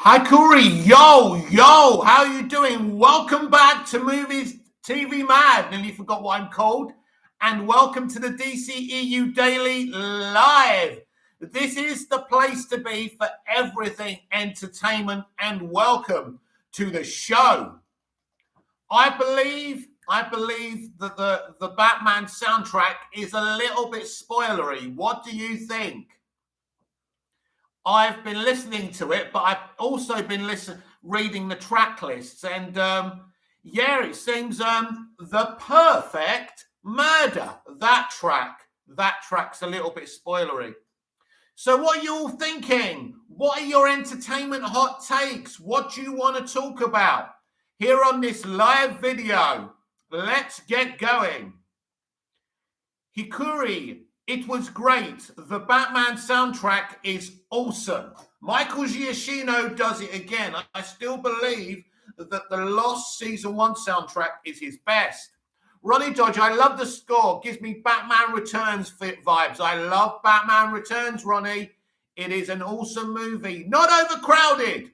Hi, Corey. Yo, how are you doing? Welcome back to Movies TV Mad. Nearly forgot what I'm called. And welcome to the DCEU Daily Live. This is the place to be for everything entertainment, and welcome to the show. I believe that the Batman soundtrack is a little bit spoilery. What do you think? I've been listening to it, but I've also been reading the track lists, and it seems The Perfect Murder. That track's a little bit spoilery. So what are you all thinking? What are your entertainment hot takes? What do you want to talk about here on this live video? Let's get going. Hikuri, it was great. The Batman soundtrack is awesome. Michael Giacchino does it again. I still believe that the Lost Season 1 soundtrack is his best. Ronnie Dodge, I love the score. Gives me Batman Returns vibes. I love Batman Returns, Ronnie. It is an awesome movie. Not overcrowded.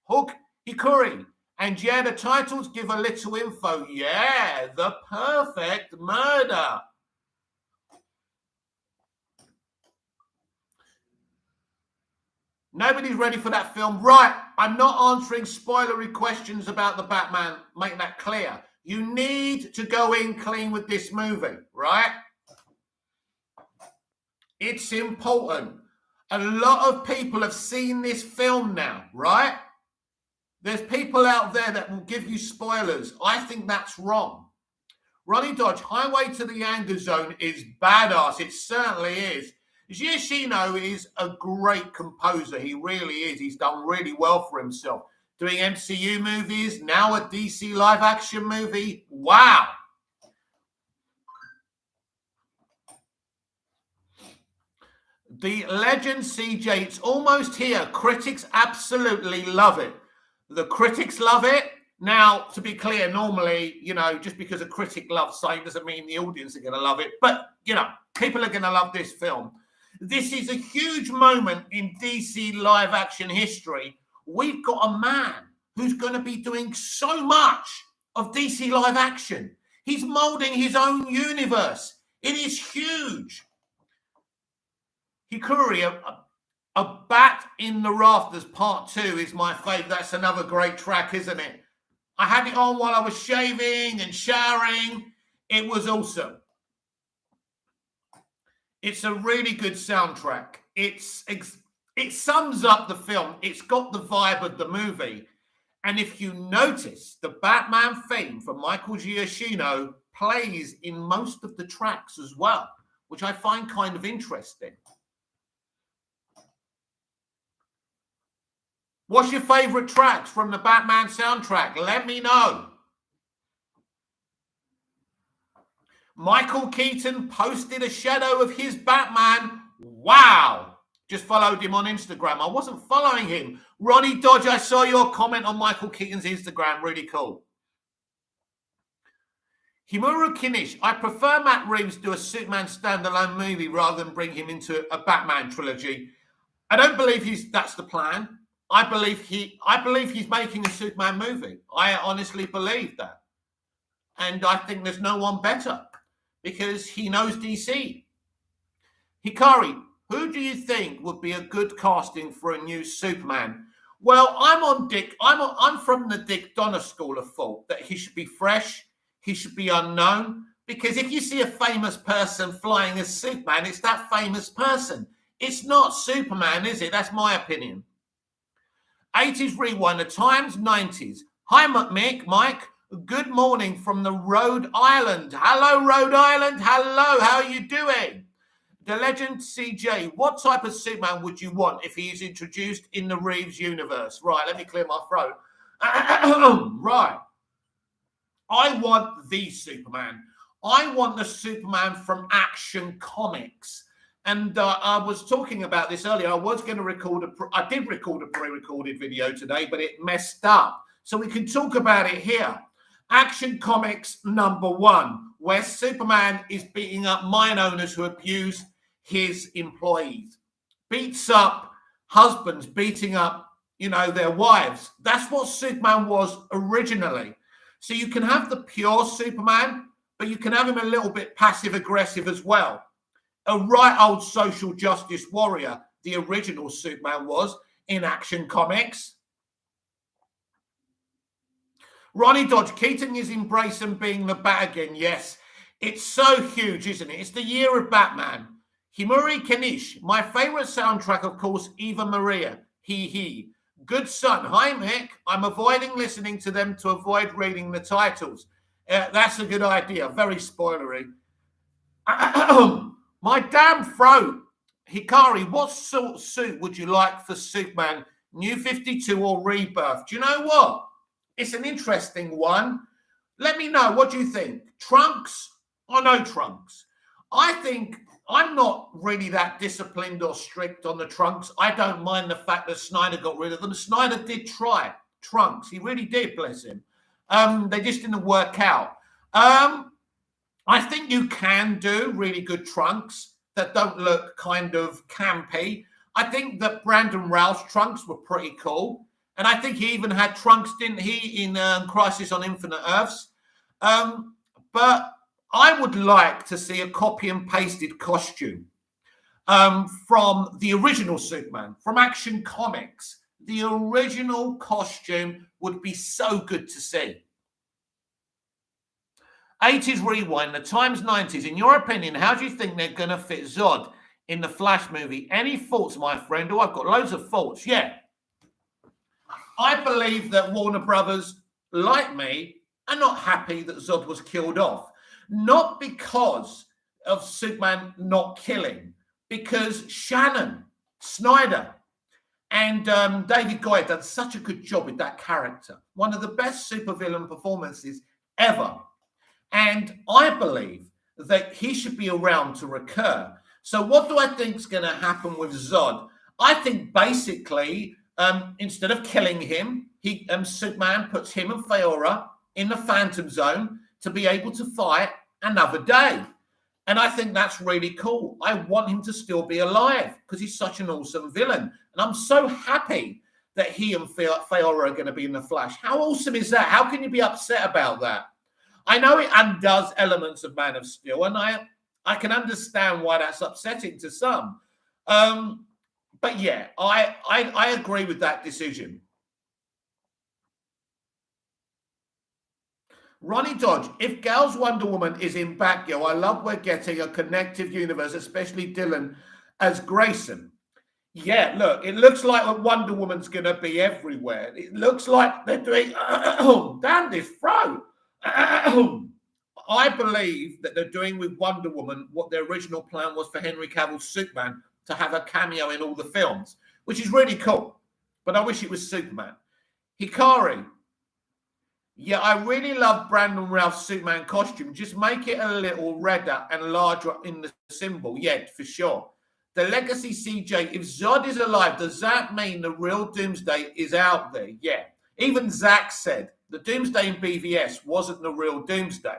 Hook Hikuri. And yeah, the titles give a little info. Yeah, The Perfect Murder. Nobody's ready for that film. Right, I'm not answering spoilery questions about the Batman. Make that clear. You need to go in clean with this movie, right? It's important. A lot of people have seen this film now, right? There's people out there that will give you spoilers. I think that's wrong. Ronnie Dodge, Highway to the Anger Zone is badass. It certainly is. Giacchino is a great composer. He really is. He's done really well for himself. Doing MCU movies, now a DC live action movie. Wow. The Legend CJ, it's almost here. Critics absolutely love it. The critics love it. Now, to be clear, normally, just because a critic loves something doesn't mean the audience are going to love it. But, people are going to love this film. This is a huge moment in DC live action history. We've got a man who's going to be doing so much of DC live action. He's molding his own universe. It is huge. Hikuri, a Bat in the Rafters Part 2 is my favourite. That's another great track, isn't it? I had it on while I was shaving and showering. It was awesome. It's a really good soundtrack. It sums up the film. It's got the vibe of the movie. And if you notice, the Batman theme from Michael Giacchino plays in most of the tracks as well, which I find kind of interesting. What's your favorite tracks from the Batman soundtrack? Let me know. Michael Keaton posted a shadow of his Batman. Wow. Just followed him on Instagram. I wasn't following him. Ronnie Dodge, I saw your comment on Michael Keaton's Instagram. Really cool. Himuro Kinish, I prefer Matt Reeves do a Superman standalone movie rather than bring him into a Batman trilogy. I don't believe that's the plan. I believe he's making a Superman movie. I honestly believe that. And I think there's no one better because he knows DC. Hikari, who do you think would be a good casting for a new Superman? Well, I'm from the Dick Donner school of thought that he should be fresh, he should be unknown, because if you see a famous person flying as Superman, it's that famous person. It's not Superman, is it? That's my opinion. 80s rewind, the times 90s. Hi, Mike. Good morning from the Rhode Island. Hello, Rhode Island. Hello, how are you doing? The Legend CJ, what type of Superman would you want if he is introduced in the Reeves universe? Right, let me clear my throat. Right. I want the Superman. I want the Superman from Action Comics. And I was talking about this earlier. I did record a pre-recorded video today, but it messed up. So we can talk about it here. Action Comics #1, where Superman is beating up mine owners who abuse his employees. Beats up husbands, beating up their wives. That's what Superman was originally. So you can have the pure Superman, but you can have him a little bit passive aggressive as well. A right old social justice warrior, the original Superman was in Action Comics. Ronnie Dodge, Keaton is embracing being the Bat again. Yes, it's so huge, isn't it? It's the year of Batman. Himuri Kenish, my favorite soundtrack, of course, Eva Maria. He. Good son. Hi, Mick. I'm avoiding listening to them to avoid reading the titles. That's a good idea. Very spoilery. My damn throat. Hikari, what sort of suit would you like for Superman, New 52 or Rebirth? Do you know what? It's an interesting one. Let me know. What do you think? Trunks or no trunks? I think I'm not really that disciplined or strict on the trunks. I don't mind the fact that Snyder got rid of them. Snyder did try trunks. He really did, bless him. They just didn't work out. I think you can do really good trunks that don't look kind of campy. I think that Brandon Routh's trunks were pretty cool. And I think he even had trunks, didn't he, in Crisis on Infinite Earths. But I would like to see a copy and pasted costume from the original Superman, from Action Comics. The original costume would be so good to see. 80s Rewind, the Times 90s. In your opinion, how do you think they're going to fit Zod in the Flash movie? Any thoughts, my friend? Oh, I've got loads of thoughts. Yeah. I believe that Warner Brothers, like me, are not happy that Zod was killed off. Not because of Superman not killing, because Shannon, Snyder, and David Goyer done such a good job with that character. One of the best supervillain performances ever. And I believe that he should be around to recur. So what do I think is going to happen with Zod? I think basically, instead of killing him, Superman puts him and Faora in the Phantom Zone to be able to fight another day. And I think that's really cool. I want him to still be alive because he's such an awesome villain. And I'm so happy that he and Faora are going to be in the Flash. How awesome is that? How can you be upset about that? I know it undoes elements of Man of Steel, and I can understand why that's upsetting to some. But yeah, I agree with that decision. Ronnie Dodge, if Gal's Wonder Woman is in Batgirl, I love we're getting a connective universe, especially Dylan as Grayson. Yeah, look, it looks like Wonder Woman's going to be everywhere. It looks like they're doing, damn this throat. I believe that they're doing with Wonder Woman what their original plan was for Henry Cavill's Superman, to have a cameo in all the films, which is really cool. But I wish it was Superman. Hikari, yeah, I really love Brandon Routh's Superman costume. Just make it a little redder and larger in the symbol. Yeah, for sure. The Legacy CJ, if Zod is alive, does that mean the real Doomsday is out there? Yeah. Even Zach said the Doomsday in BVS wasn't the real Doomsday.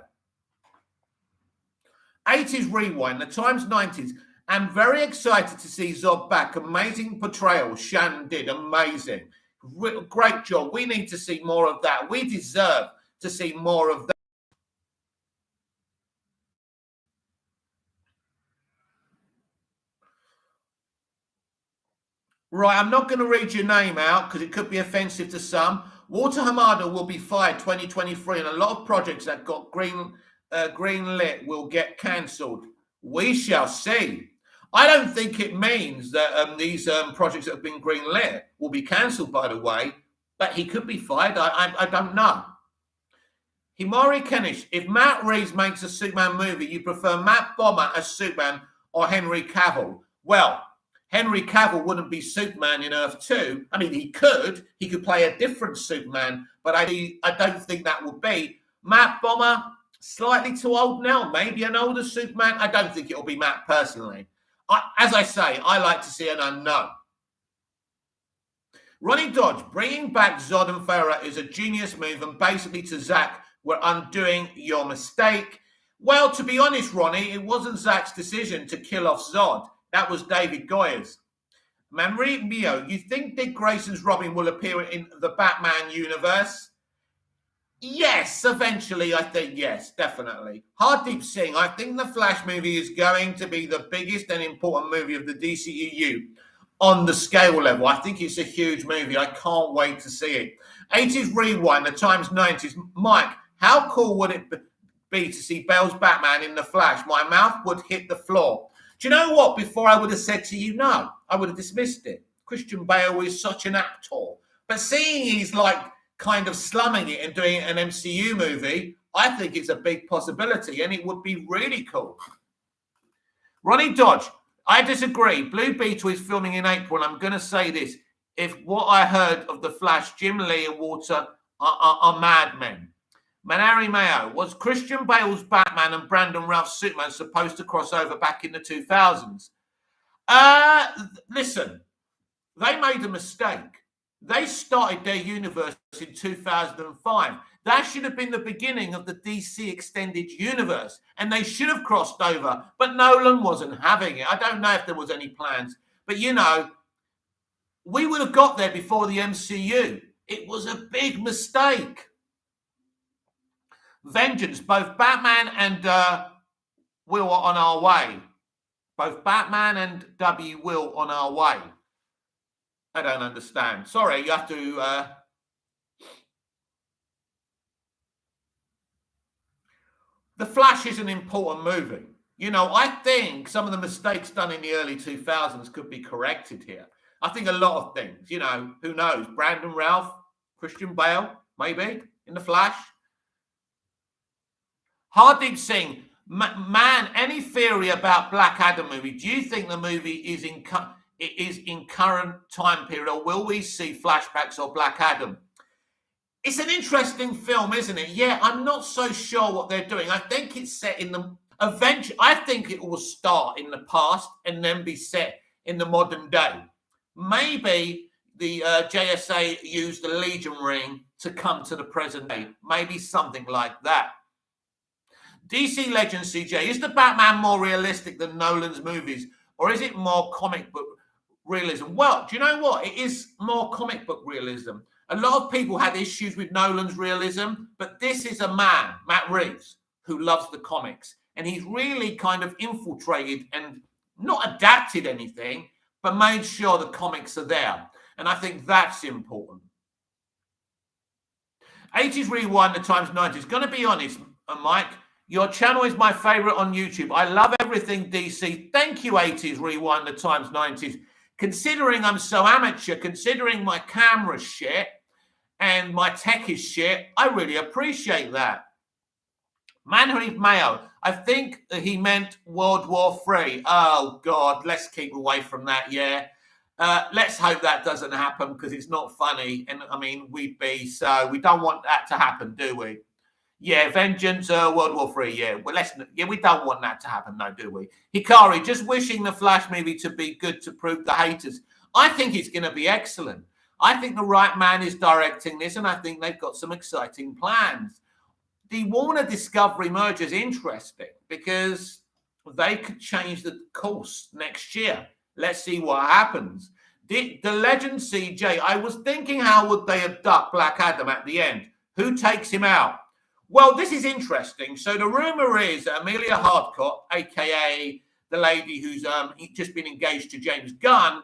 80s Rewind, the Times 90s. I'm very excited to see Zod back. Amazing portrayal. Shannon did. Amazing. Great job. We need to see more of that. We deserve to see more of that. Right, I'm not going to read your name out because it could be offensive to some. Walter Hamada will be fired 2023, and a lot of projects that got green lit will get cancelled. We shall see. I don't think it means that these projects that have been green lit will be cancelled, by the way, but he could be fired. I don't know. Himari Kenish, if Matt Reeves makes a Superman movie, you prefer Matt Bomber as Superman or Henry Cavill? Well, Henry Cavill wouldn't be Superman in Earth 2. I mean, he could play a different Superman, but I don't think that would be. Matt Bomber, slightly too old now, maybe an older Superman. I don't think it'll be Matt personally. As I say, I like to see an unknown. Ronnie Dodge, bringing back Zod and Faora is a genius move, and basically to Zach, we're undoing your mistake. Well, to be honest, Ronnie, it wasn't Zach's decision to kill off Zod. That was David Goyer's. Manri Mio, you think Dick Grayson's Robin will appear in the Batman universe? Yes, eventually, I think, yes, definitely. Hardeep Singh, I think the Flash movie is going to be the biggest and important movie of the DCEU on the scale level. I think it's a huge movie. I can't wait to see it. 80s Rewind, the Times 90s. Mike, how cool would it be to see Bale's Batman in the Flash? My mouth would hit the floor. Do you know what? Before I would have said to you, no, I would have dismissed it. Christian Bale is such an actor. But seeing he's like kind of slumming it and doing an MCU movie, I think it's a big possibility and it would be really cool. Ronnie Dodge, I disagree. Blue Beetle is filming in April, and I'm going to say this. If what I heard of The Flash, Jim Lee and Walter are madmen. Manari Mayo, was Christian Bale's Batman and Brandon Routh's Superman supposed to cross over back in the 2000s? Listen, they made a mistake. They started their universe in 2005. That should have been the beginning of the DC Extended Universe, and they should have crossed over, but Nolan wasn't having it. I don't know if there was any plans, but you know, we would have got there before the MCU. It was a big mistake. Vengeance, both Batman and Will are on our way. Both Batman and W Will on our way. I don't understand. Sorry, you have to... The Flash is an important movie. You know, I think some of the mistakes done in the early 2000s could be corrected here. I think a lot of things, you know, who knows? Brandon Routh, Christian Bale, maybe, in The Flash. Hardeep Singh, man, any theory about Black Adam movie? Do you think the movie is in current time period, or will we see flashbacks of Black Adam? It's an interesting film, isn't it? Yeah, I'm not so sure what they're doing. I think it's set in the eventually. I think it will start in the past and then be set in the modern day. Maybe the JSA used the Legion ring to come to the present day. Maybe something like that. DC Legend CJ, is the Batman more realistic than Nolan's movies, or is it more comic book realism? Well, do you know what? It is more comic book realism. A lot of people had issues with Nolan's realism, but this is a man, Matt Reeves, who loves the comics, and he's really kind of infiltrated and not adapted anything, but made sure the comics are there. And I think that's important. 80s Rewind, the Times 90s. Going to be honest, Mike, your channel is my favorite on YouTube. I love everything DC. Thank you, 80s Rewind, the Times 90s. Considering I'm so amateur, considering my camera's shit and my tech is shit, I really appreciate that. Manhreath Mayo, I think he meant World War III. Oh, God, let's keep away from that, yeah. Let's hope that doesn't happen because it's not funny. And, I mean, we don't want that to happen, do we? Yeah, Vengeance, World War III, yeah. Well, we don't want that to happen, no, do we? Hikari, just wishing the Flash movie to be good to prove the haters. I think it's going to be excellent. I think the right man is directing this, and I think they've got some exciting plans. The Warner Discovery merger is interesting because they could change the course next year. Let's see what happens. The Legend CJ, I was thinking, how would they abduct Black Adam at the end? Who takes him out? Well, this is interesting. So the rumor is that Amelia Hardcott, a.k.a. the lady who's just been engaged to James Gunn,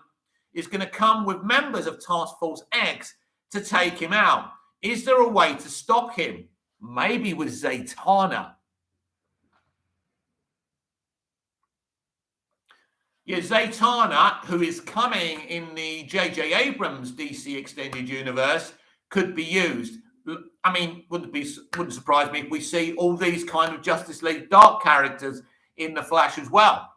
is going to come with members of Task Force X to take him out. Is there a way to stop him? Maybe with Zatanna. Yeah, Zatanna, who is coming in the J.J. Abrams DC Extended Universe, could be used. I mean, wouldn't surprise me if we see all these kind of Justice League Dark characters in the Flash as well.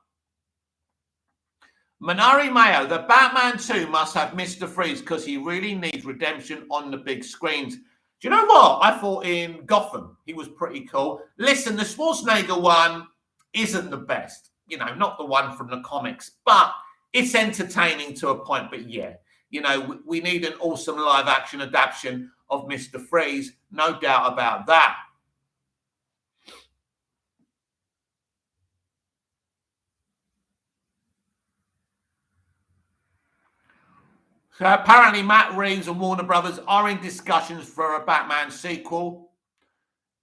Manari Mayo, the Batman 2 must have Mr. Freeze because he really needs redemption on the big screens. Do you know what? I thought in Gotham, he was pretty cool. Listen, the Schwarzenegger one isn't the best. You know, not the one from the comics, but it's entertaining to a point. But yeah, you know, we need an awesome live action adaptation of Mr. Freeze. No doubt about that. So apparently Matt Reeves and Warner Brothers are in discussions for a Batman sequel.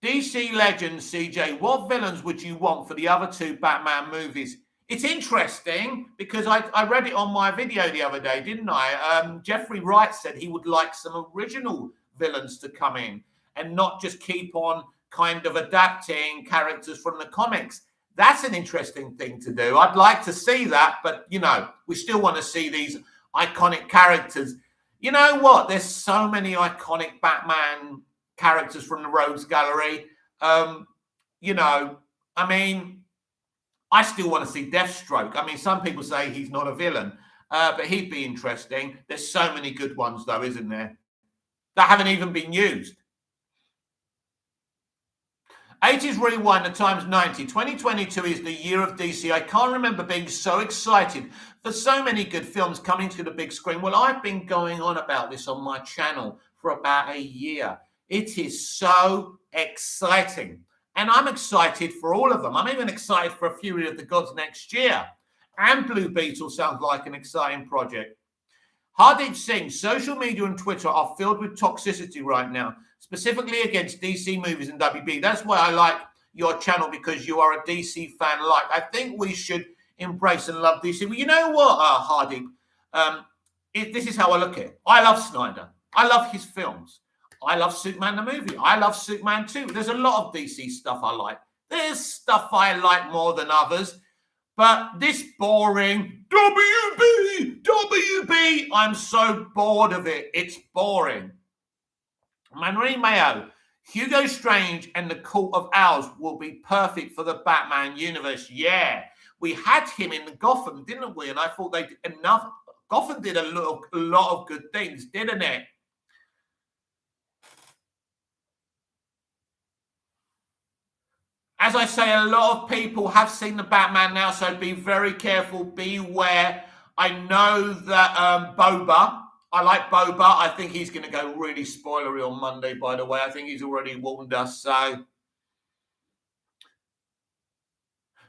DC Legends, CJ, what villains would you want for the other two Batman movies? It's interesting because I read it on my video the other day, didn't I? Jeffrey Wright said he would like some original villains to come in and not just keep on kind of adapting characters from the comics. That's an interesting thing to do. I'd like to see that, but, you know, we still want to see these iconic characters. You know what? There's so many iconic Batman characters from the Rogues Gallery. You know, I mean, I still want to see Deathstroke. I mean, some people say he's not a villain, but he'd be interesting. There's so many good ones, though, isn't there? That haven't even been used. 80s rewind to times 90. 2022 is the year of DC. I can't remember being so excited for so many good films coming to the big screen. Well, I've been going on about this on my channel for about a year. It is so exciting. And I'm excited for all of them. I'm even excited for a Fury of the Gods next year. And Blue Beetle sounds like an exciting project. Hardeep Singh, social media and Twitter are filled with toxicity right now, specifically against DC movies and WB. That's why I like your channel, because you are a DC fan. I think we should embrace and love DC. Well, you know what, Hardeep? This is how I look at it. I love Snyder. I love his films. I love Superman the movie. I love Superman 2. There's a lot of DC stuff I like. There's stuff I like more than others. But this boring WB, I'm so bored of it. It's boring. Marie Mayo, Hugo Strange and the Court of Owls will be perfect for the Batman universe. Yeah, we had him in Gotham, didn't we? And I thought they did enough. Gotham did a lot of good things, didn't it? As I say, a lot of people have seen the Batman now, so be very careful, beware. I know that Boba, I like Boba. I think he's going to go really spoilery on Monday, by the way. I think he's already warned us, so.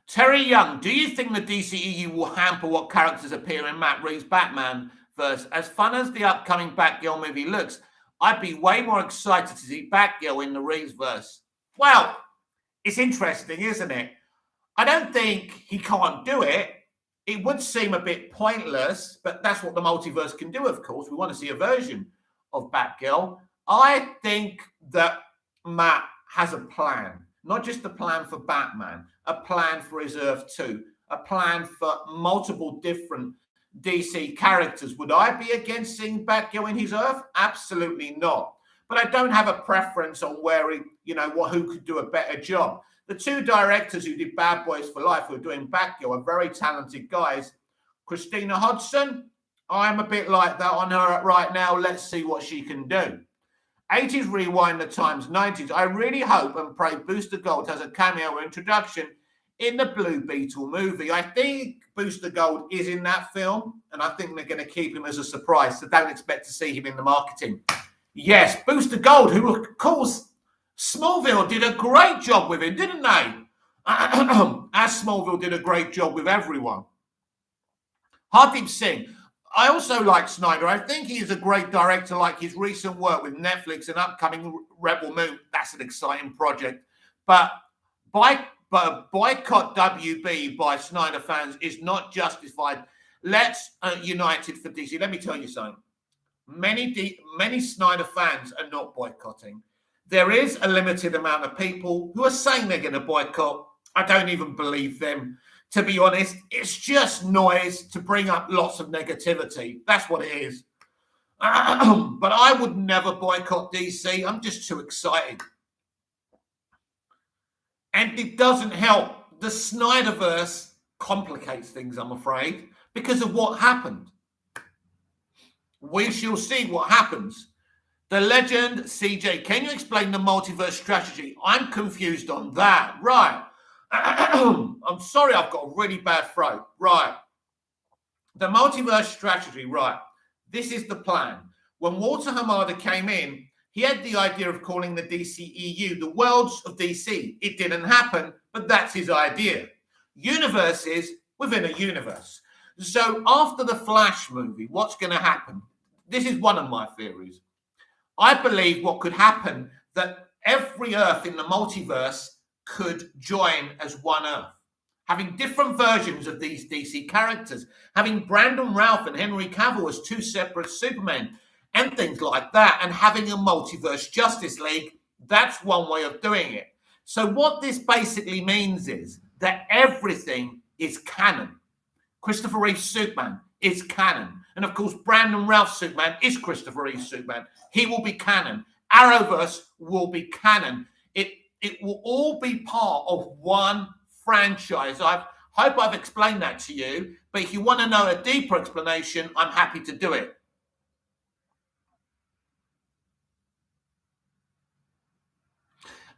Terry Young, do you think the DCEU will hamper what characters appear in Matt Reeves' Batman verse? As fun as the upcoming Batgirl movie looks, I'd be way more excited to see Batgirl in the Reeves verse. Well, it's interesting, isn't it? I don't think he can't do it. It would seem a bit pointless, but that's what the multiverse can do, of course. We want to see a version of Batgirl. I think that Matt has a plan, not just a plan for Batman, a plan for his Earth 2, a plan for multiple different DC characters. Would I be against seeing Batgirl in his Earth? Absolutely not. But I don't have a preference on where he, who could do a better job. The two directors who did Bad Boys for Life, who are doing Batgirl, are very talented guys. Christina Hodson, I'm a bit like that on her right now. Let's see what she can do. 80s rewind the times, 90s. I really hope and pray Booster Gold has a cameo introduction in the Blue Beetle movie. I think Booster Gold is in that film, and I think they're going to keep him as a surprise, so don't expect to see him in the marketing. Yes, Booster Gold, who, of course, Smallville did a great job with him, didn't they? As Smallville did a great job with everyone. Hardeep Singh, I also like Snyder. I think he is a great director, like his recent work with Netflix and upcoming Rebel Moon. That's an exciting project. But boycott WB by Snyder fans is not justified. Let's unite it for DC. Let me tell you something. Many Snyder fans are not boycotting. There is a limited amount of people who are saying they're going to boycott. I don't even believe them. To be honest, it's just noise to bring up lots of negativity. That's what it is. But I would never boycott DC. I'm just too excited. And it doesn't help. The Snyderverse complicates things, I'm afraid, because of what happened. We shall see what happens. The legend, CJ, can you explain the multiverse strategy? I'm confused on that. Right. I'm sorry, I've got a really bad throat. Right. The multiverse strategy, right. This is the plan. When Walter Hamada came in, he had the idea of calling the DCEU the worlds of DC. It didn't happen, but that's his idea. Universes within a universe. So after the Flash movie, what's going to happen? This is one of my theories. I believe what could happen, that every Earth in the multiverse could join as one Earth, having different versions of these DC characters, having Brandon Routh and Henry Cavill as two separate Supermen and things like that, and having a multiverse Justice League. That's one way of doing it. So what this basically means is that everything is canon. Christopher Reeve's Superman is canon. And of course, Brandon Routh's Superman is Christopher Reeve's Superman. He will be canon. Arrowverse will be canon. It will all be part of one franchise. I hope I've explained that to you. But if you want to know a deeper explanation, I'm happy to do it.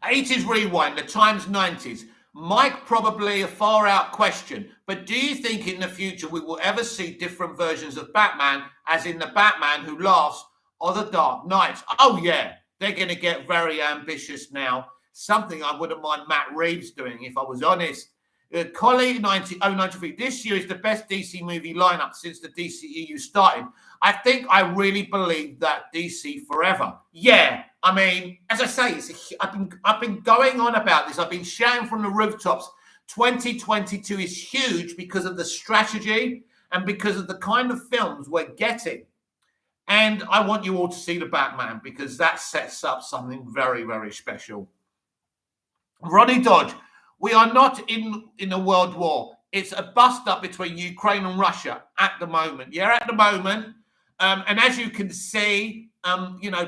'80s rewind, the times '90s. Mike, probably a far out question, but do you think in the future we will ever see different versions of Batman, as in the Batman Who Laughs or the Dark Knight? Oh yeah, they're going to get very ambitious now. Something I wouldn't mind Matt Reeves doing, if I was honest. Collie 93. This year is the best DC movie lineup since the DCEU started. I really believe that DC forever. Yeah, I mean, as I say, I've been going on about this. I've been shouting from the rooftops. 2022 is huge because of the strategy and because of the kind of films we're getting. And I want you all to see the Batman, because that sets up something very, very special. Ronnie Dodge, we are not in a world war. It's a bust-up between Ukraine and Russia at the moment. Yeah, at the moment. And as you can see,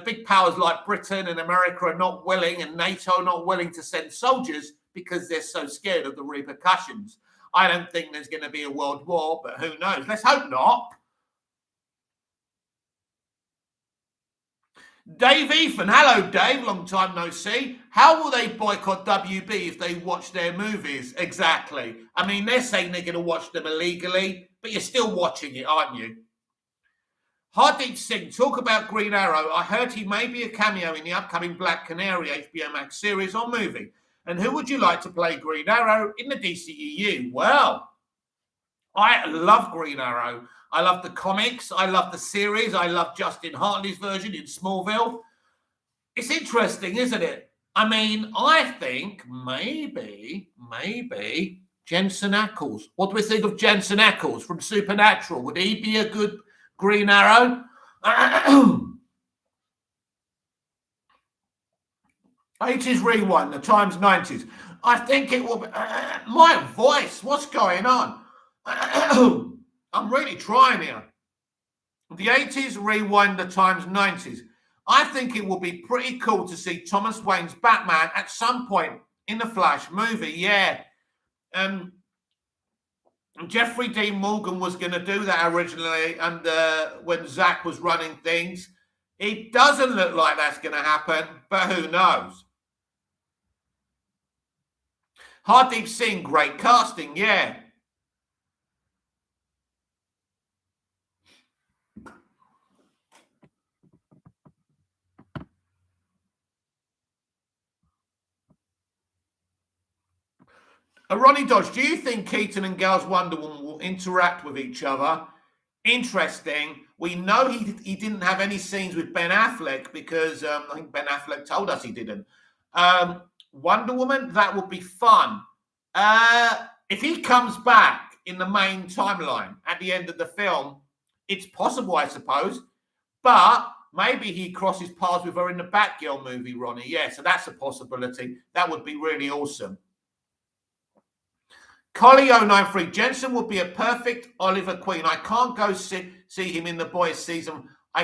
big powers like Britain and America are not willing, and NATO are not willing to send soldiers because they're so scared of the repercussions. I don't think there's going to be a world war, but who knows? Let's hope not. Dave Ethan, hello Dave, long time no see. How will they boycott WB if they watch their movies? Exactly. I mean, they're saying they're going to watch them illegally, but you're still watching it, aren't you? Hardeep Singh, talk about Green Arrow. I heard he may be a cameo in the upcoming Black Canary HBO Max series or movie. And who would you like to play Green Arrow in the DCEU? Well, I love Green Arrow. I love the comics. I love the series. I love Justin Hartley's version in Smallville. It's interesting, isn't it? I mean, I think maybe Jensen Ackles. What do we think of Jensen Ackles from Supernatural? Would he be a good Green Arrow? 80s rewind, the times 90s. I think it will be... my voice, what's going on? I'm really trying here. The 80s rewind, the times 90s. I think it will be pretty cool to see Thomas Wayne's Batman at some point in the Flash movie. Yeah. Jeffrey Dean Morgan was going to do that originally, and when Zach was running things. It doesn't look like that's going to happen, but who knows? Hardeep Singh, great casting, yeah. Ronnie Dodge, do you think Keaton and Gal's Wonder Woman will interact with each other? Interesting. We know he didn't have any scenes with Ben Affleck because I think Ben Affleck told us he didn't. Wonder Woman, that would be fun. If he comes back in the main timeline at the end of the film, it's possible, I suppose. But maybe he crosses paths with her in the Batgirl movie, Ronnie. Yeah, so that's a possibility. That would be really awesome. Collie 093, Jensen would be a perfect Oliver Queen. I can't go see him in The Boys season. I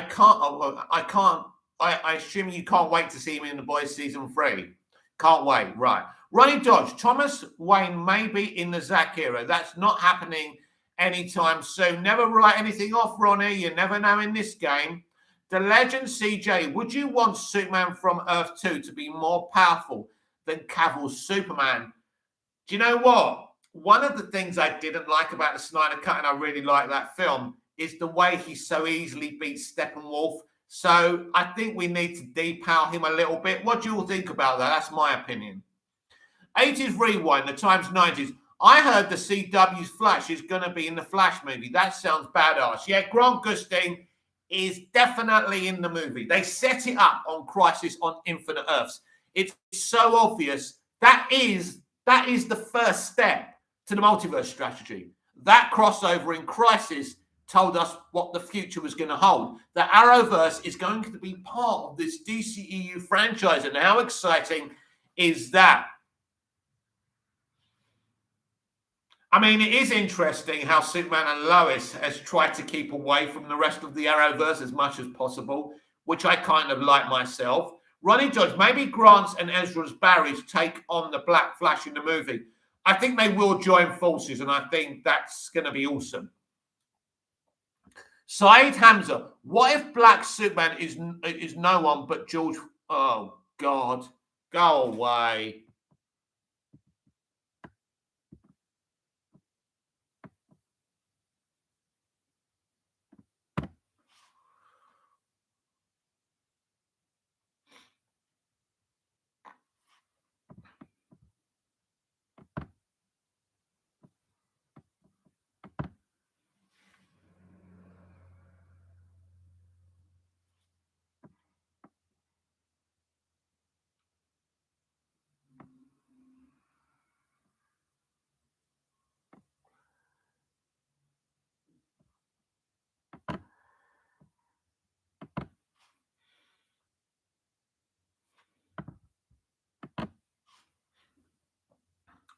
assume you can't wait to see him in The Boys season 3. Can't wait, right. Ronnie Dodge, Thomas Wayne may be in the Zack era. That's not happening anytime soon. Never write anything off, Ronnie. You never know in this game. The Legend CJ, would you want Superman from Earth 2 to be more powerful than Cavill's Superman? Do you know what? One of the things I didn't like about the Snyder Cut, and I really like that film, is the way he so easily beats Steppenwolf. So I think we need to depower him a little bit. What do you all think about that? That's my opinion. 80s rewind, the times 90s. I heard the CW's Flash is going to be in the Flash movie. That sounds badass. Yeah, Grant Gustin is definitely in the movie. They set it up on Crisis on Infinite Earths. It's so obvious. That is the first step to the multiverse strategy. That crossover in Crisis told us what the future was going to hold. The Arrowverse is going to be part of this DCEU franchise, and how exciting is that? I mean, it is interesting how Superman and Lois has tried to keep away from the rest of the Arrowverse as much as possible, which I kind of like myself. Ronnie Dodge, maybe Grant's and Ezra's Barry's take on the Black Flash in the movie. I think they will join forces, and I think that's going to be awesome. Saeed Hamza, what if Black Superman is no one but George? Oh, God. Go away.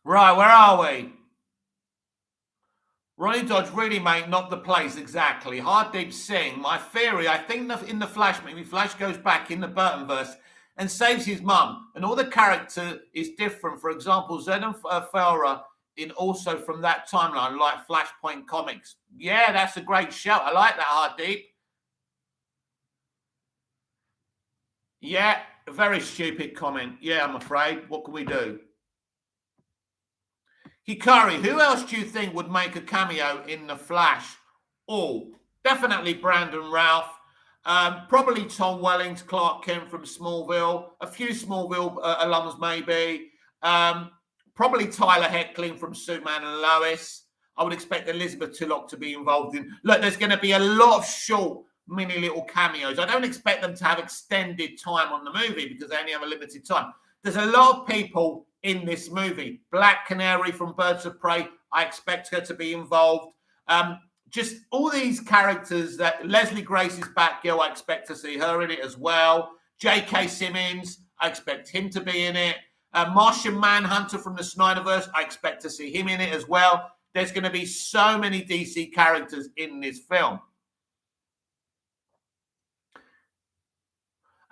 Right, where are we? Ronnie Dodge, really, mate, not the place exactly. Harddeep Singh, my theory, I think that in the Flash movie, Flash goes back in the Burtonverse and saves his mum, and all the character is different. For example, Zed and Farah in also from that timeline, like Flashpoint comics. Yeah, that's a great shout. I like that, Harddeep. Yeah, a very stupid comment. Yeah, I'm afraid. What can we do? Hikari, who else do you think would make a cameo in The Flash? Oh, definitely Brandon Routh. Probably Tom Welling, Clark Kent from Smallville. A few Smallville alums, maybe. Probably Tyler Hoechlin from Superman and Lois. I would expect Elizabeth Tulloch to be involved in. Look, there's going to be a lot of short, mini little cameos. I don't expect them to have extended time on the movie because they only have a limited time. There's a lot of people in this movie. Black Canary from Birds of Prey, I expect her to be involved. Just all these characters that Leslie Grace is Batgirl, I expect to see her in it as well. J.K. Simmons, I expect him to be in it. Martian Manhunter from the Snyderverse, I expect to see him in it as well. There's going to be so many DC characters in this film.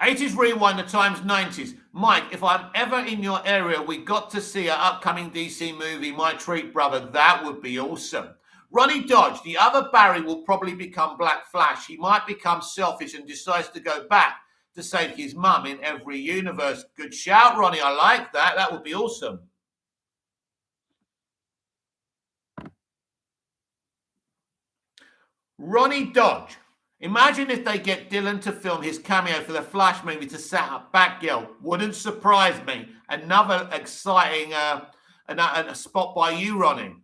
80s Rewind, the times 90s. Mike, if I'm ever in your area, we got to see an upcoming DC movie, my treat, brother. That would be awesome. Ronnie Dodge, the other Barry will probably become Black Flash. He might become selfish and decides to go back to save his mum in every universe. Good shout, Ronnie. I like that. That would be awesome. Ronnie Dodge. Imagine if they get Dylan to film his cameo for the Flash movie to set up Batgirl. Wouldn't surprise me. Another exciting a spot by you, Ronnie.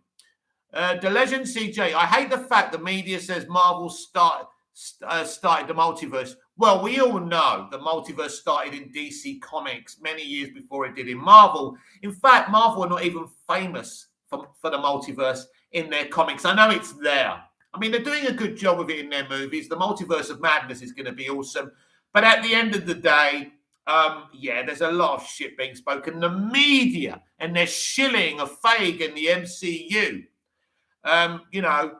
The Legend CJ, I hate the fact the media says Marvel started the multiverse. Well, we all know the multiverse started in DC Comics many years before it did in Marvel. In fact, Marvel are not even famous for the multiverse in their comics. I know it's there. I mean, they're doing a good job of it in their movies. The Multiverse of Madness is going to be awesome. But at the end of the day, yeah, there's a lot of shit being spoken. The media, and they're shilling a Feige in the MCU. You know,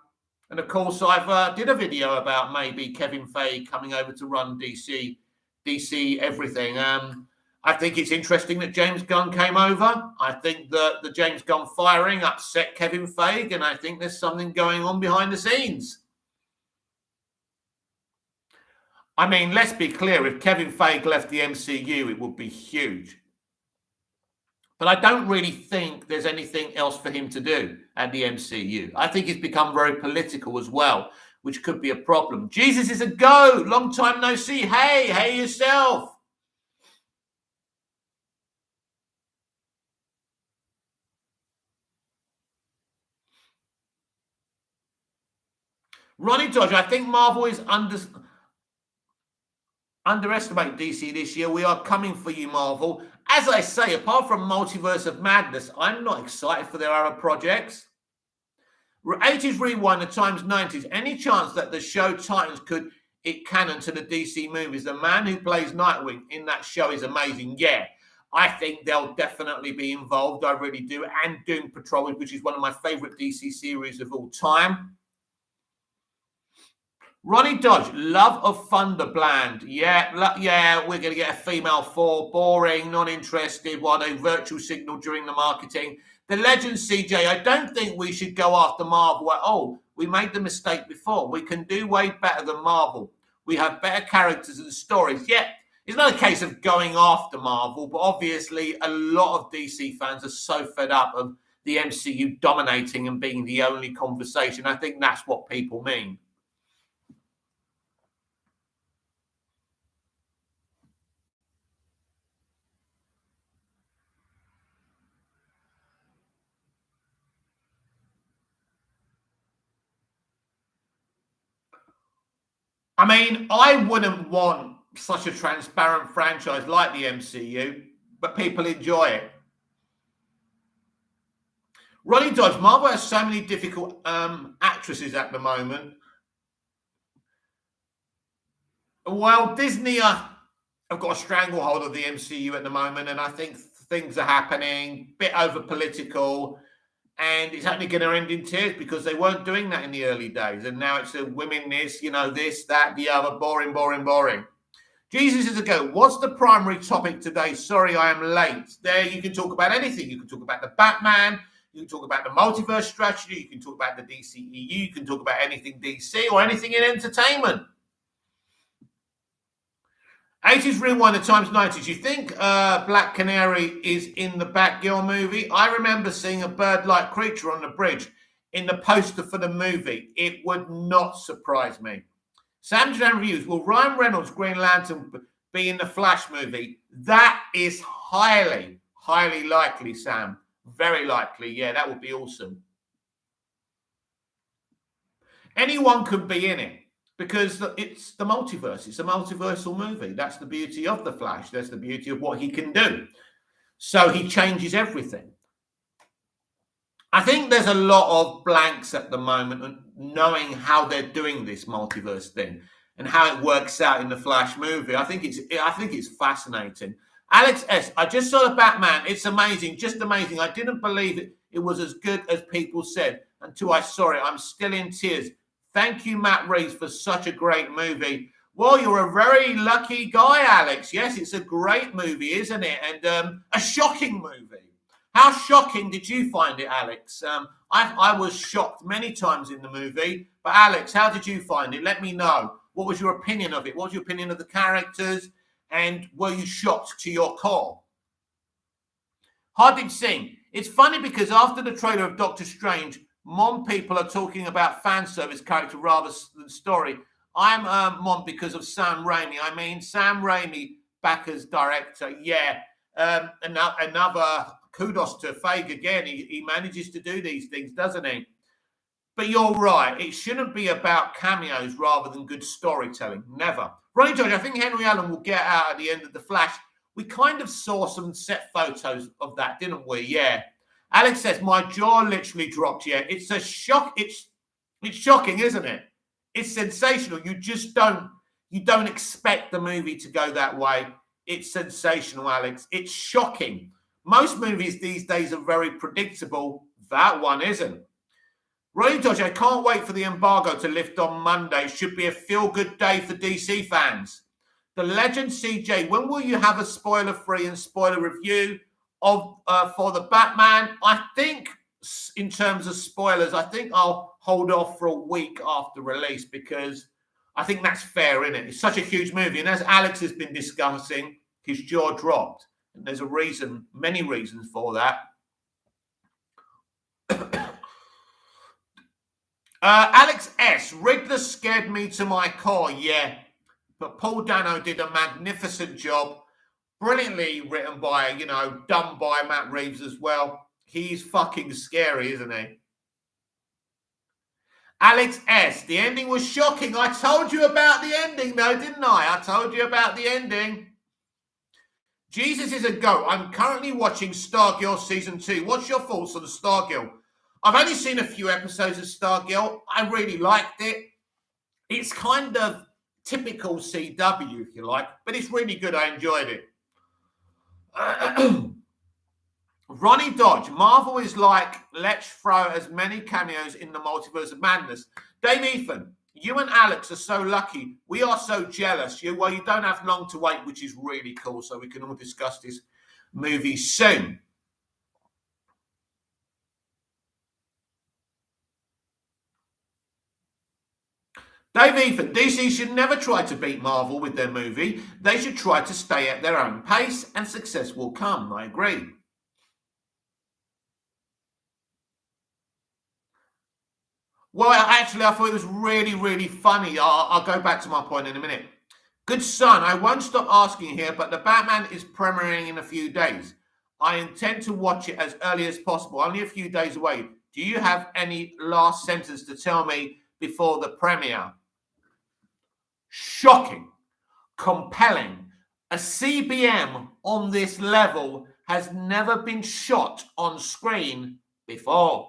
and of course, I've did a video about maybe Kevin Feige coming over to run DC everything. I think it's interesting that James Gunn came over. I think that the James Gunn firing upset Kevin Feige, and I think there's something going on behind the scenes. I mean, let's be clear. If Kevin Feige left the MCU, it would be huge. But I don't really think there's anything else for him to do at the MCU. I think he's become very political as well, which could be a problem. Jesus is a go. Long time no see. Hey yourself. Ronnie Dodge, I think Marvel is underestimate DC this year. We are coming for you, Marvel. As I say, apart from Multiverse of Madness, I'm not excited for their other projects. 80s Rewind, the times 90s. Any chance that the show Titans could it canon to the DC movies? The man who plays Nightwing in that show is amazing. Yeah, I think they'll definitely be involved. I really do. And Doom Patrol, which is one of my favorite DC series of all time. Ronnie Dodge, Love of Thunder bland. Yeah, we're going to get a female 4. Boring, not interested. While they virtual signal during the marketing. The Legend CJ, I don't think we should go after Marvel at all. We made the mistake before. We can do way better than Marvel. We have better characters and stories. Yeah, it's not a case of going after Marvel, but obviously a lot of DC fans are so fed up of the MCU dominating and being the only conversation. I think that's what people mean. I mean, I wouldn't want such a transparent franchise like the MCU, but people enjoy it. Ronnie Dodge, Marvel has so many difficult actresses at the moment. Well, Disney have got a stranglehold of the MCU at the moment, and I think things are happening, bit over political, and it's only going to end in tears because they weren't doing that in the early days. And now it's a women this, this, that, the other, boring, boring, boring. Jesus is a go. What's the primary topic today? Sorry, I am late. There, you can talk about anything. You can talk about the Batman. You can talk about the Multiverse Strategy. You can talk about the DCEU. You can talk about anything DC or anything in entertainment. 80s Rewind, the times 90s. You think Black Canary is in the Batgirl movie? I remember seeing a bird-like creature on the bridge in the poster for the movie. It would not surprise me. Sam Jan Reviews. Will Ryan Reynolds' Green Lantern be in the Flash movie? That is highly, highly likely, Sam. Very likely. Yeah, that would be awesome. Anyone could be in it. Because it's the multiverse. It's a multiversal movie. That's the beauty of The Flash. That's the beauty of what he can do. So he changes everything. I think there's a lot of blanks at the moment and knowing how they're doing this multiverse thing and how it works out in the Flash movie. I think it's fascinating. Alex S., I just saw the Batman. It's amazing, just amazing. I didn't believe it was as good as people said until I saw it. I'm still in tears. Thank you, Matt Reeves, for such a great movie. Well, you're a very lucky guy, Alex. Yes, it's a great movie, isn't it? And a shocking movie. How shocking did you find it, Alex? I was shocked many times in the movie. But, Alex, how did you find it? Let me know. What was your opinion of it? What was your opinion of the characters? And were you shocked to your core? Hardeep Singh. It's funny because after the trailer of Doctor Strange, Mom people are talking about fan service character rather than story. I'm Mom because of Sam Raimi. I mean, Sam Raimi back as director. Yeah. Another kudos to Feige again. He manages to do these things, doesn't he? But you're right. It shouldn't be about cameos rather than good storytelling. Never. Ronnie George, I think Henry Allen will get out at the end of The Flash. We kind of saw some set photos of that, didn't we? Yeah. Alex says, my jaw literally dropped. Yeah, it's a shock. It's shocking, isn't it? It's sensational. You don't expect the movie to go that way. It's sensational, Alex. It's shocking. Most movies these days are very predictable. That one isn't. Ronnie Dodge, I can't wait for the embargo to lift on Monday. Should be a feel-good day for DC fans. The Legend CJ, when will you have a spoiler-free and spoiler review of for the Batman? I think in terms of spoilers, I think I'll hold off for a week after release because I think that's fair, isn't it? It's such a huge movie. And as Alex has been discussing, his jaw dropped. And there's a reason, many reasons for that. Alex S. Riddler scared me to my core. Yeah. But Paul Dano did a magnificent job. Brilliantly written by, done by Matt Reeves as well. He's fucking scary, isn't he? Alex S. The ending was shocking. I told you about the ending, though, didn't I? I told you about the ending. Jesus is a goat. I'm currently watching Stargirl Season 2. What's your thoughts on Stargirl? I've only seen a few episodes of Stargirl. I really liked it. It's kind of typical CW, if you like, but it's really good. I enjoyed it. Ronnie Dodge, Marvel is like, let's throw as many cameos in the multiverse of madness. Dave Ethan, you and Alex are so lucky. We are so jealous. You don't have long to wait, which is really cool. So we can all discuss this movie soon. Dave Ethan, DC should never try to beat Marvel with their movie. They should try to stay at their own pace and success will come. I agree. Well, actually, I thought it was really, really funny. I'll go back to my point in a minute. Good son, I won't stop asking here, but the Batman is premiering in a few days. I intend to watch it as early as possible, only a few days away. Do you have any last sentence to tell me before the premiere? Shocking, compelling. A CBM on this level has never been shot on screen before.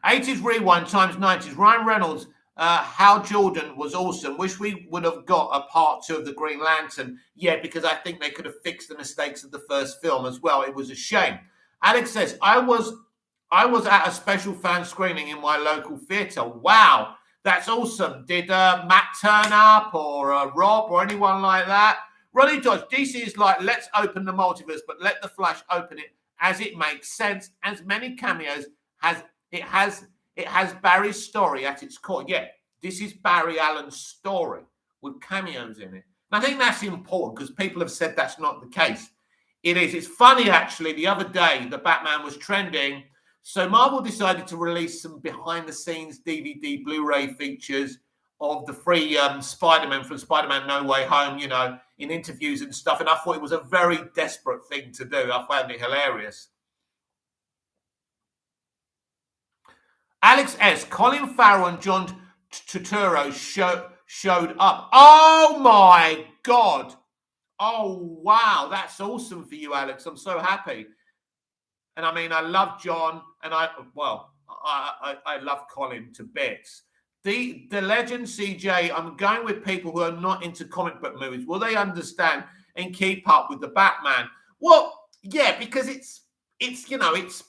80s rewind times 90s. Ryan Reynolds, Hal Jordan was awesome. Wish we would have got a part 2 of the Green Lantern. Yeah, because I think they could have fixed the mistakes of the first film as well. It was a shame. Alex says, I was at a special fan screening in my local theatre. Wow, that's awesome. Did Matt turn up or Rob or anyone like that? Ronnie Dodge, DC is like, let's open the multiverse, but let the Flash open it as it makes sense. As many cameos as it has Barry's story at its core. Yeah, this is Barry Allen's story with cameos in it. And I think that's important because people have said that's not the case. It is. It's funny, actually. The other day, the Batman was trending. So Marvel decided to release some behind-the-scenes DVD Blu-ray features of the free Spider-Man from Spider-Man No Way Home, in interviews and stuff. And I thought it was a very desperate thing to do. I found it hilarious. Alex S. Colin Farrell and John Turturro showed up. Oh, my God. Oh, wow. That's awesome for you, Alex. I'm so happy. And I mean, I love John, and I love Colin to bits. The legend CJ, I'm going with people who are not into comic book movies. Will they understand and keep up with the Batman? Well, yeah, because it's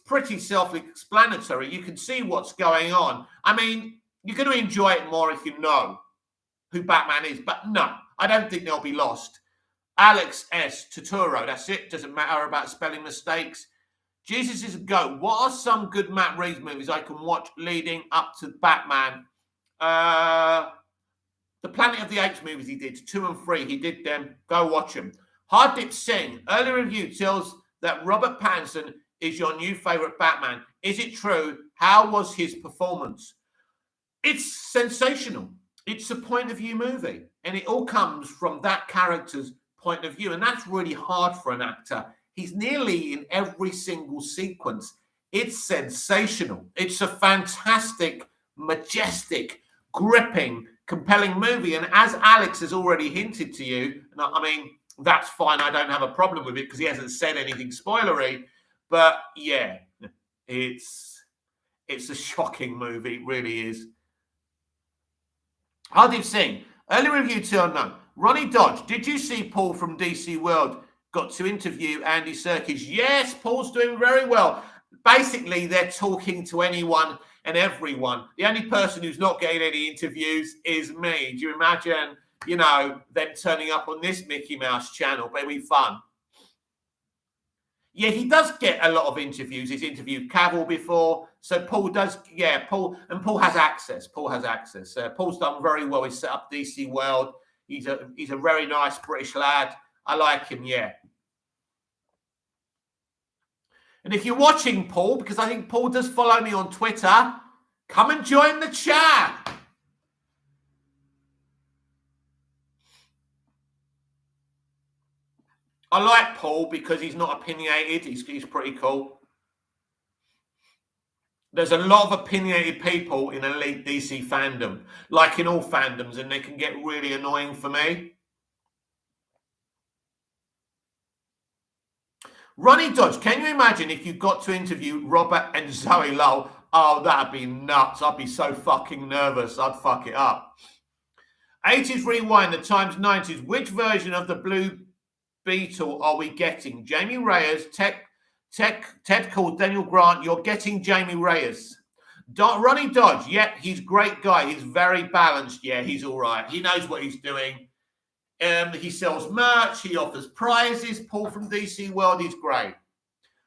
pretty self-explanatory. You can see what's going on. I mean, you're going to enjoy it more if you know who Batman is. But no, I don't think they'll be lost. Alex S. Turturro, that's it. Doesn't matter about spelling mistakes. Jesus is a goat. What are some good Matt Reeves movies I can watch leading up to Batman? The Planet of the Apes movies he did, 2 and 3. He did them. Go watch them. Hardip Singh, early review tells that Robert Pattinson is your new favourite Batman. Is it true? How was his performance? It's sensational. It's a point of view movie. And it all comes from that character's point of view. And that's really hard for an actor. He's nearly in every single sequence. It's sensational. It's a fantastic, majestic, gripping, compelling movie. And as Alex has already hinted to you, I mean, that's fine. I don't have a problem with it because he hasn't said anything spoilery. But yeah, it's a shocking movie. It really is. Hardip Singh, early review to unknown. Ronnie Dodge, did you see Paul from DC World got to interview Andy Serkis? Yes, Paul's doing very well. Basically, they're talking to anyone and everyone. The only person who's not getting any interviews is me. Do you imagine, them turning up on this Mickey Mouse channel? But it'll be fun. Yeah, he does get a lot of interviews. He's interviewed Cavill before. So Paul does, Paul has access. Paul's done very well. He's set up DC World. He's a very nice British lad. I like him, yeah. And if you're watching Paul, because I think Paul does follow me on Twitter, come and join the chat. I like Paul because he's not opinionated. He's pretty cool. there's a lot of opinionated people in elite DC fandom, like in all fandoms, and they can get really annoying for me. Ronnie Dodge, can you imagine if you got to interview Robert and Zoe Lowell? Oh, that'd be nuts. I'd be so fucking nervous. I'd fuck it up. 80s Rewind, the times 90s. Which version of the Blue Beetle are we getting? Jamie Reyes, Ted called Daniel Grant. You're getting Jamie Reyes. Ronnie Dodge, yeah, he's a great guy. He's very balanced. Yeah, he's all right. He knows what he's doing. He sells merch. He offers prizes. Paul from DC World is great.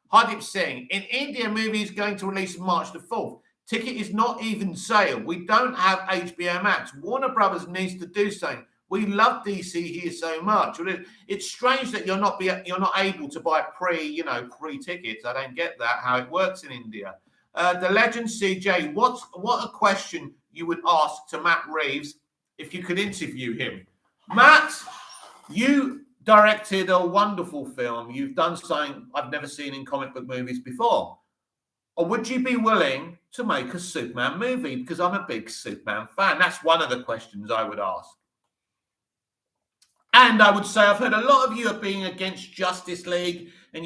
Hardip Singh, in India, movie is going to release March the 4th. Ticket is not even sale. We don't have HBO Max. Warner Brothers needs to do something. We love DC here so much. It's strange that you're not able to buy pre tickets. I don't get that, how it works in India. The legend CJ, what a question you would ask to Matt Reeves if you could interview him. Matt, you directed a wonderful film. You've done something I've never seen in comic book movies before. Or would you be willing to make a Superman movie? Because I'm a big Superman fan. That's one of the questions I would ask. And I would say I've heard a lot of you are being against Justice League and,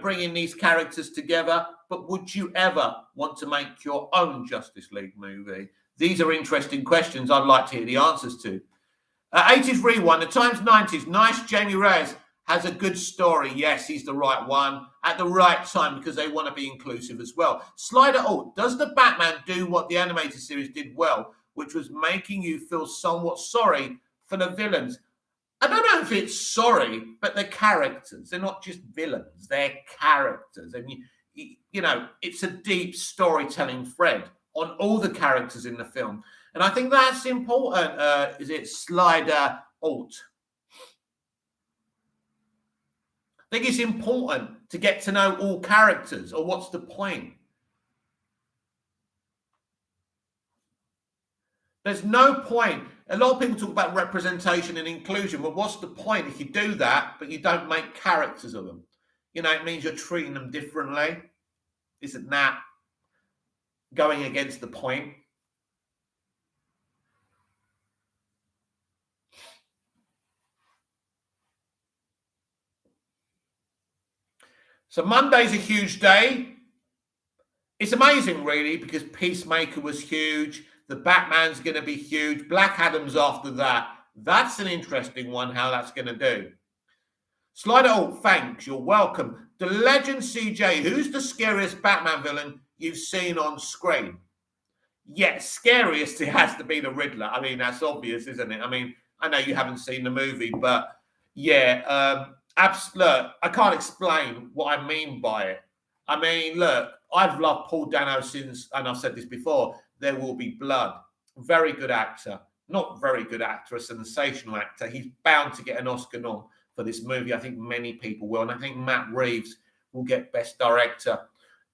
bringing these characters together. But would you ever want to make your own Justice League movie? These are interesting questions I'd like to hear the answers to. 80s Rewind, the times 90s. Nice, Jamie Reyes has a good story. Yes, he's the right one at the right time because they want to be inclusive as well. Slider does the Batman do what the animated series did well, which was making you feel somewhat sorry for the villains? I don't know if it's sorry, but they're characters. They're not just villains. They're characters. And, it's a deep storytelling thread on all the characters in the film. And I think that's important. Is it Slider Alt? I think it's important to get to know all characters, or what's the point? There's no point. A lot of people talk about representation and inclusion, but what's the point if you do that, but you don't make characters of them? It means you're treating them differently. Isn't that going against the point? So Monday's a huge day. It's amazing, really, because Peacemaker was huge. The Batman's going to be huge. Black Adam's after that. That's an interesting one, how that's going to do. Slider thanks. You're welcome. The legend CJ, who's the scariest Batman villain you've seen on screen? Yes, scariest, it has to be the Riddler. I mean, that's obvious, isn't it? I mean, I know you haven't seen the movie, but yeah, look, I can't explain what I mean by it. I mean, look, I've loved Paul Dano since, and I've said this before, There Will Be Blood. Very good actor. Not very good actor, a sensational actor. He's bound to get an Oscar nom for this movie. I think many people will. And I think Matt Reeves will get Best Director.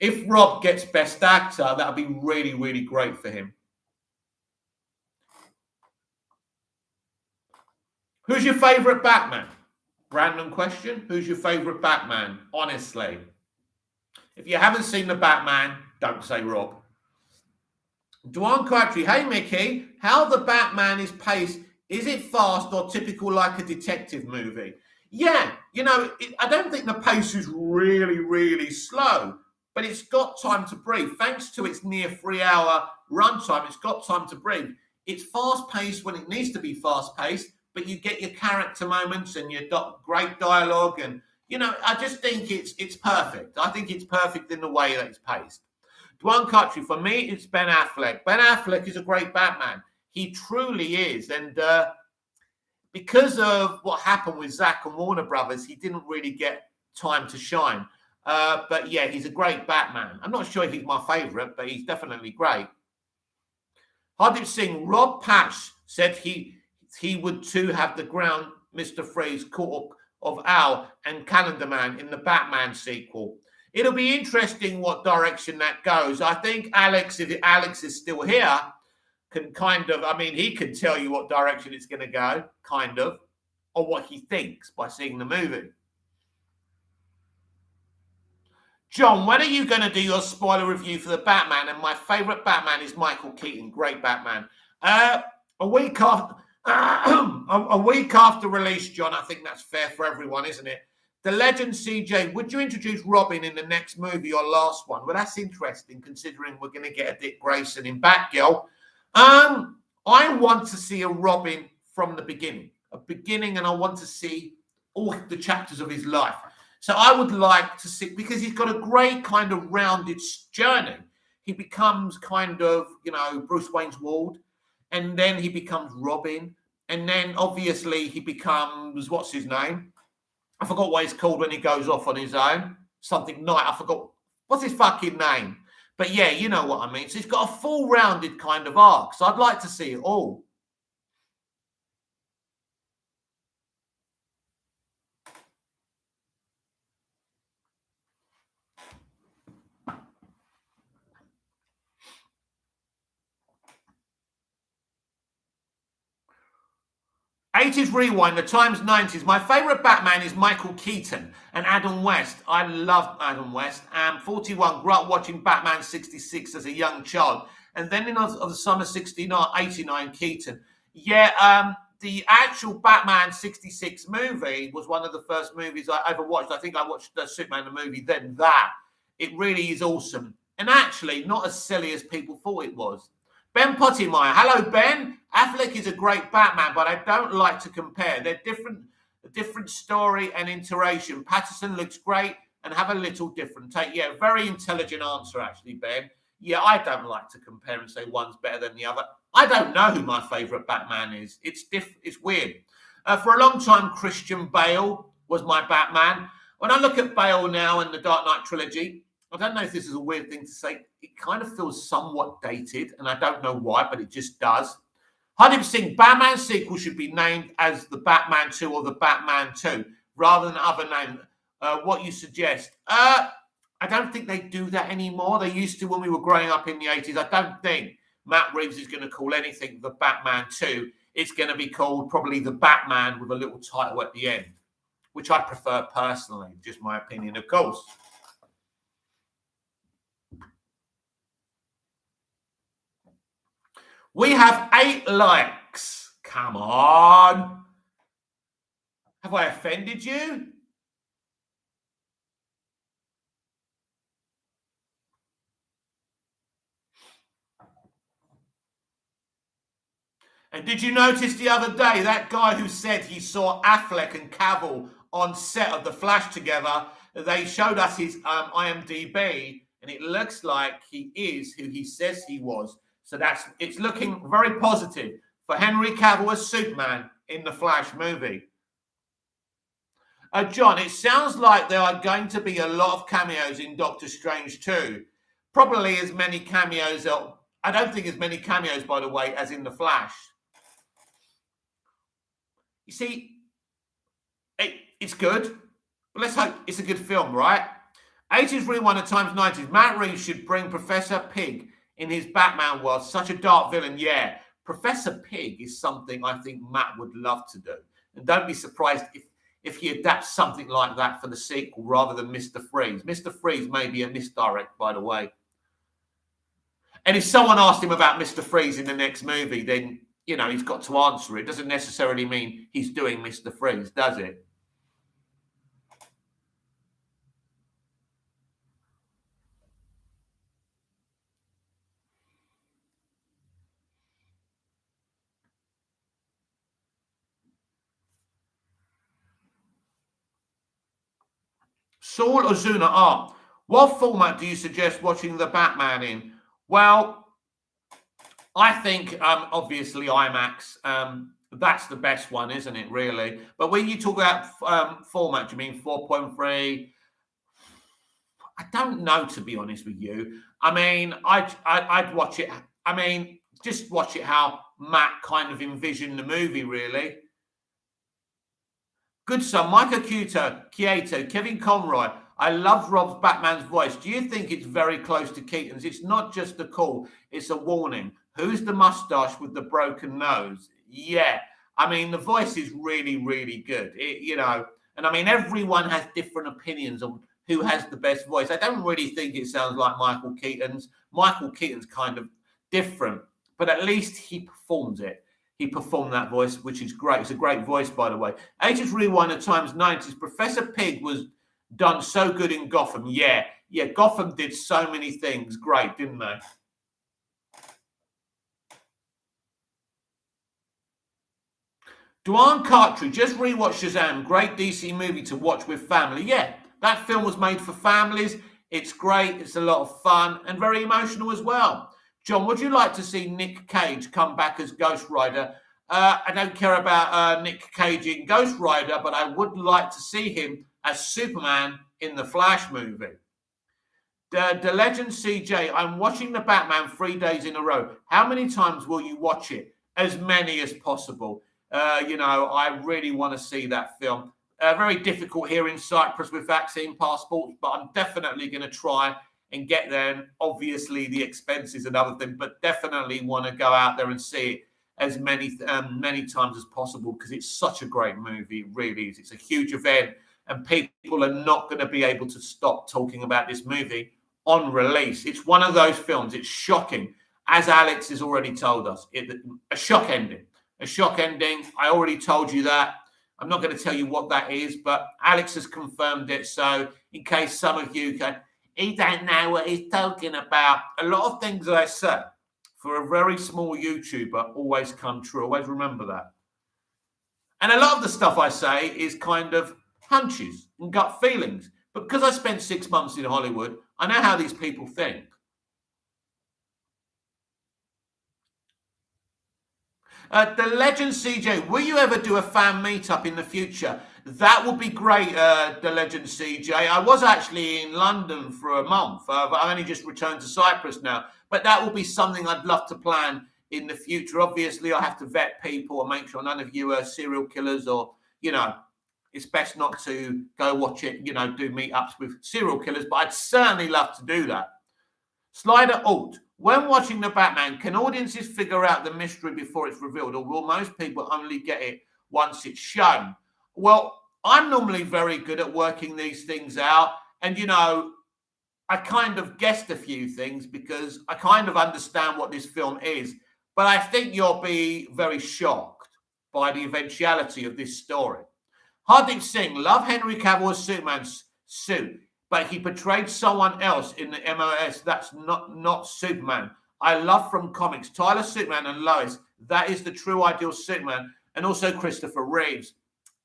If Rob gets Best Actor, that would be really, really great for him. Who's your favourite Batman? Random question. Who's your favourite Batman? Honestly. If you haven't seen the Batman, don't say Rob. Dwan Crabtree. Hey, Mickey. How the Batman is paced. Is it fast or typical like a detective movie? Yeah. I don't think the pace is really, really slow. But it's got time to breathe. Thanks to its near 3-hour runtime, it's got time to breathe. It's fast-paced when it needs to be fast-paced, but you get your character moments and your great dialogue. And, I just think it's perfect. I think it's perfect in the way that it's paced. Dwan Country, for me, it's Ben Affleck. Ben Affleck is a great Batman. He truly is. And because of what happened with Zack and Warner Brothers, he didn't really get time to shine. But yeah, he's a great Batman. I'm not sure if he's my favourite, but he's definitely great. Hardip Singh, Rob Patch said he would too have the ground Mr. Freeze, Court of Owl and Calendar Man in the Batman sequel. It'll be interesting what direction that goes. I think Alex, if Alex is still here, can he can tell you what direction it's going to go, or what he thinks by seeing the movie. John, when are you going to do your spoiler review for the Batman? And my favourite Batman is Michael Keaton. Great Batman. A week after a week after release, John. I think that's fair for everyone, isn't it? The legend CJ, would you introduce Robin in the next movie or last one? Well, that's interesting considering we're going to get a Dick Grayson in Batgirl. I want to see a Robin from the beginning, and I want to see all the chapters of his life. So I would like to see, because he's got a great kind of rounded journey. He becomes kind of, Bruce Wayne's ward, and then he becomes Robin, and then obviously he becomes, what's his name? I forgot what he's called when he goes off on his own. Something Knight. I forgot. What's his fucking name? But yeah, you know what I mean. So he's got a full rounded kind of arc. So I'd like to see it all. '80s Rewind, the times '90s. My favourite Batman is Michael Keaton and Adam West. I love Adam West. I'm 41, grew up watching Batman 66 as a young child. And then in the summer 89, Keaton. Yeah, the actual Batman 66 movie was one of the first movies I ever watched. I think I watched Superman the movie, then that. It really is awesome. And actually, not as silly as people thought it was. Ben Pottymeyer. Hello, Ben. Affleck is a great Batman, but I don't like to compare. They're different story and iteration. Patterson looks great and have a little different take. Yeah, very intelligent answer, actually, Ben. Yeah, I don't like to compare and say one's better than the other. I don't know who my favourite Batman is. It's weird. For a long time, Christian Bale was my Batman. When I look at Bale now in the Dark Knight trilogy, I don't know if this is a weird thing to say. It kind of feels somewhat dated, and I don't know why, but it just does. 100% Batman sequel should be named as the Batman 2 or the Batman 2 rather than other name. What you suggest? I don't think they do that anymore. They used to when we were growing up in the 80s. I don't think Matt Reeves is going to call anything the Batman 2. It's going to be called probably the Batman with a little title at the end, which I prefer personally. Just my opinion, of course. We have 8 likes. Come on. Have I offended you? And did you notice the other day that guy who said he saw Affleck and Cavill on set of The Flash together? They showed us his IMDb, and it looks like he is who he says he was. So it's looking very positive for Henry Cavill as Superman in the Flash movie. John, it sounds like there are going to be a lot of cameos in Doctor Strange too. Probably as many cameos. I don't think as many cameos, by the way, as in the Flash. You see, it's good. But let's hope it's a good film, right? 80s Rewind at times 90s. Matt Reeves should bring Professor Pig in his Batman world. Such a dark villain, yeah. Professor Pig is something I think Matt would love to do. And don't be surprised if he adapts something like that for the sequel rather than Mr. Freeze. Mr. Freeze may be a misdirect, by the way. And if someone asked him about Mr. Freeze in the next movie, then, he's got to answer it. It doesn't necessarily mean he's doing Mr. Freeze, does it? Saul Ozuna what format do you suggest watching the Batman in? Well, I think obviously IMAX. That's the best one, isn't it? Really. But when you talk about format, do you mean 4.3? I don't know, to be honest with you. I mean, I'd watch it. I mean, just watch it how Matt kind of envisioned the movie, really. Good son, Michael Keaton, Kevin Conroy. I love Rob's Batman's voice. Do you think it's very close to Keaton's? It's not just a call, it's a warning. Who's the mustache with the broken nose? Yeah. I mean, the voice is really, really good. And I mean, everyone has different opinions on who has the best voice. I don't really think it sounds like Michael Keaton's. Michael Keaton's kind of different, but at least he performs it. He performed that voice, which is great. It's a great voice, by the way. 80s Rewind at times 90s. Professor Pig was done so good in Gotham. Yeah, Gotham did so many things great, didn't they? Duane Cartry, just rewatched Shazam. Great DC movie to watch with family. Yeah, that film was made for families. It's great. It's a lot of fun and very emotional as well. John, would you like to see Nick Cage come back as Ghost Rider? I don't care about Nick Cage in Ghost Rider, but I would like to see him as Superman in the Flash movie. The Legend CJ, I'm watching the Batman 3 days in a row. How many times will you watch it? As many as possible. I really want to see that film. Very difficult here in Cyprus with vaccine passports, but I'm definitely going to try and get there. And obviously, the expenses and other things, but definitely want to go out there and see it as many times as possible because it's such a great movie. It really is. It's a huge event, and people are not going to be able to stop talking about this movie on release. It's one of those films. It's shocking, as Alex has already told us. A shock ending. A shock ending. I already told you that. I'm not going to tell you what that is, but Alex has confirmed it. So in case some of you go, he don't know what he's talking about. A lot of things that I say for a very small YouTuber always come true. Always remember that. And a lot of the stuff I say is kind of hunches and gut feelings. But because I spent 6 months in Hollywood, I know how these people think. The Legend CJ, will you ever do a fan meetup in the future? That would be great, The Legend CJ. I was actually in London for a month. I've only just returned to Cyprus now. But that will be something I'd love to plan in the future. Obviously, I have to vet people and make sure none of you are serial killers or, it's best not to go watch it, do meetups with serial killers. But I'd certainly love to do that. Slider Alt. When watching the Batman, can audiences figure out the mystery before it's revealed, or will most people only get it once it's shown? Well, I'm normally very good at working these things out. And, I kind of guessed a few things because I kind of understand what this film is. But I think you'll be very shocked by the eventuality of this story. Hardeep Singh, love Henry Cavill's Superman's suit, but he portrayed someone else in the MOS. That's not Superman. I love from comics Tyler Superman and Lois. That is the true ideal Superman, and also Christopher Reeves.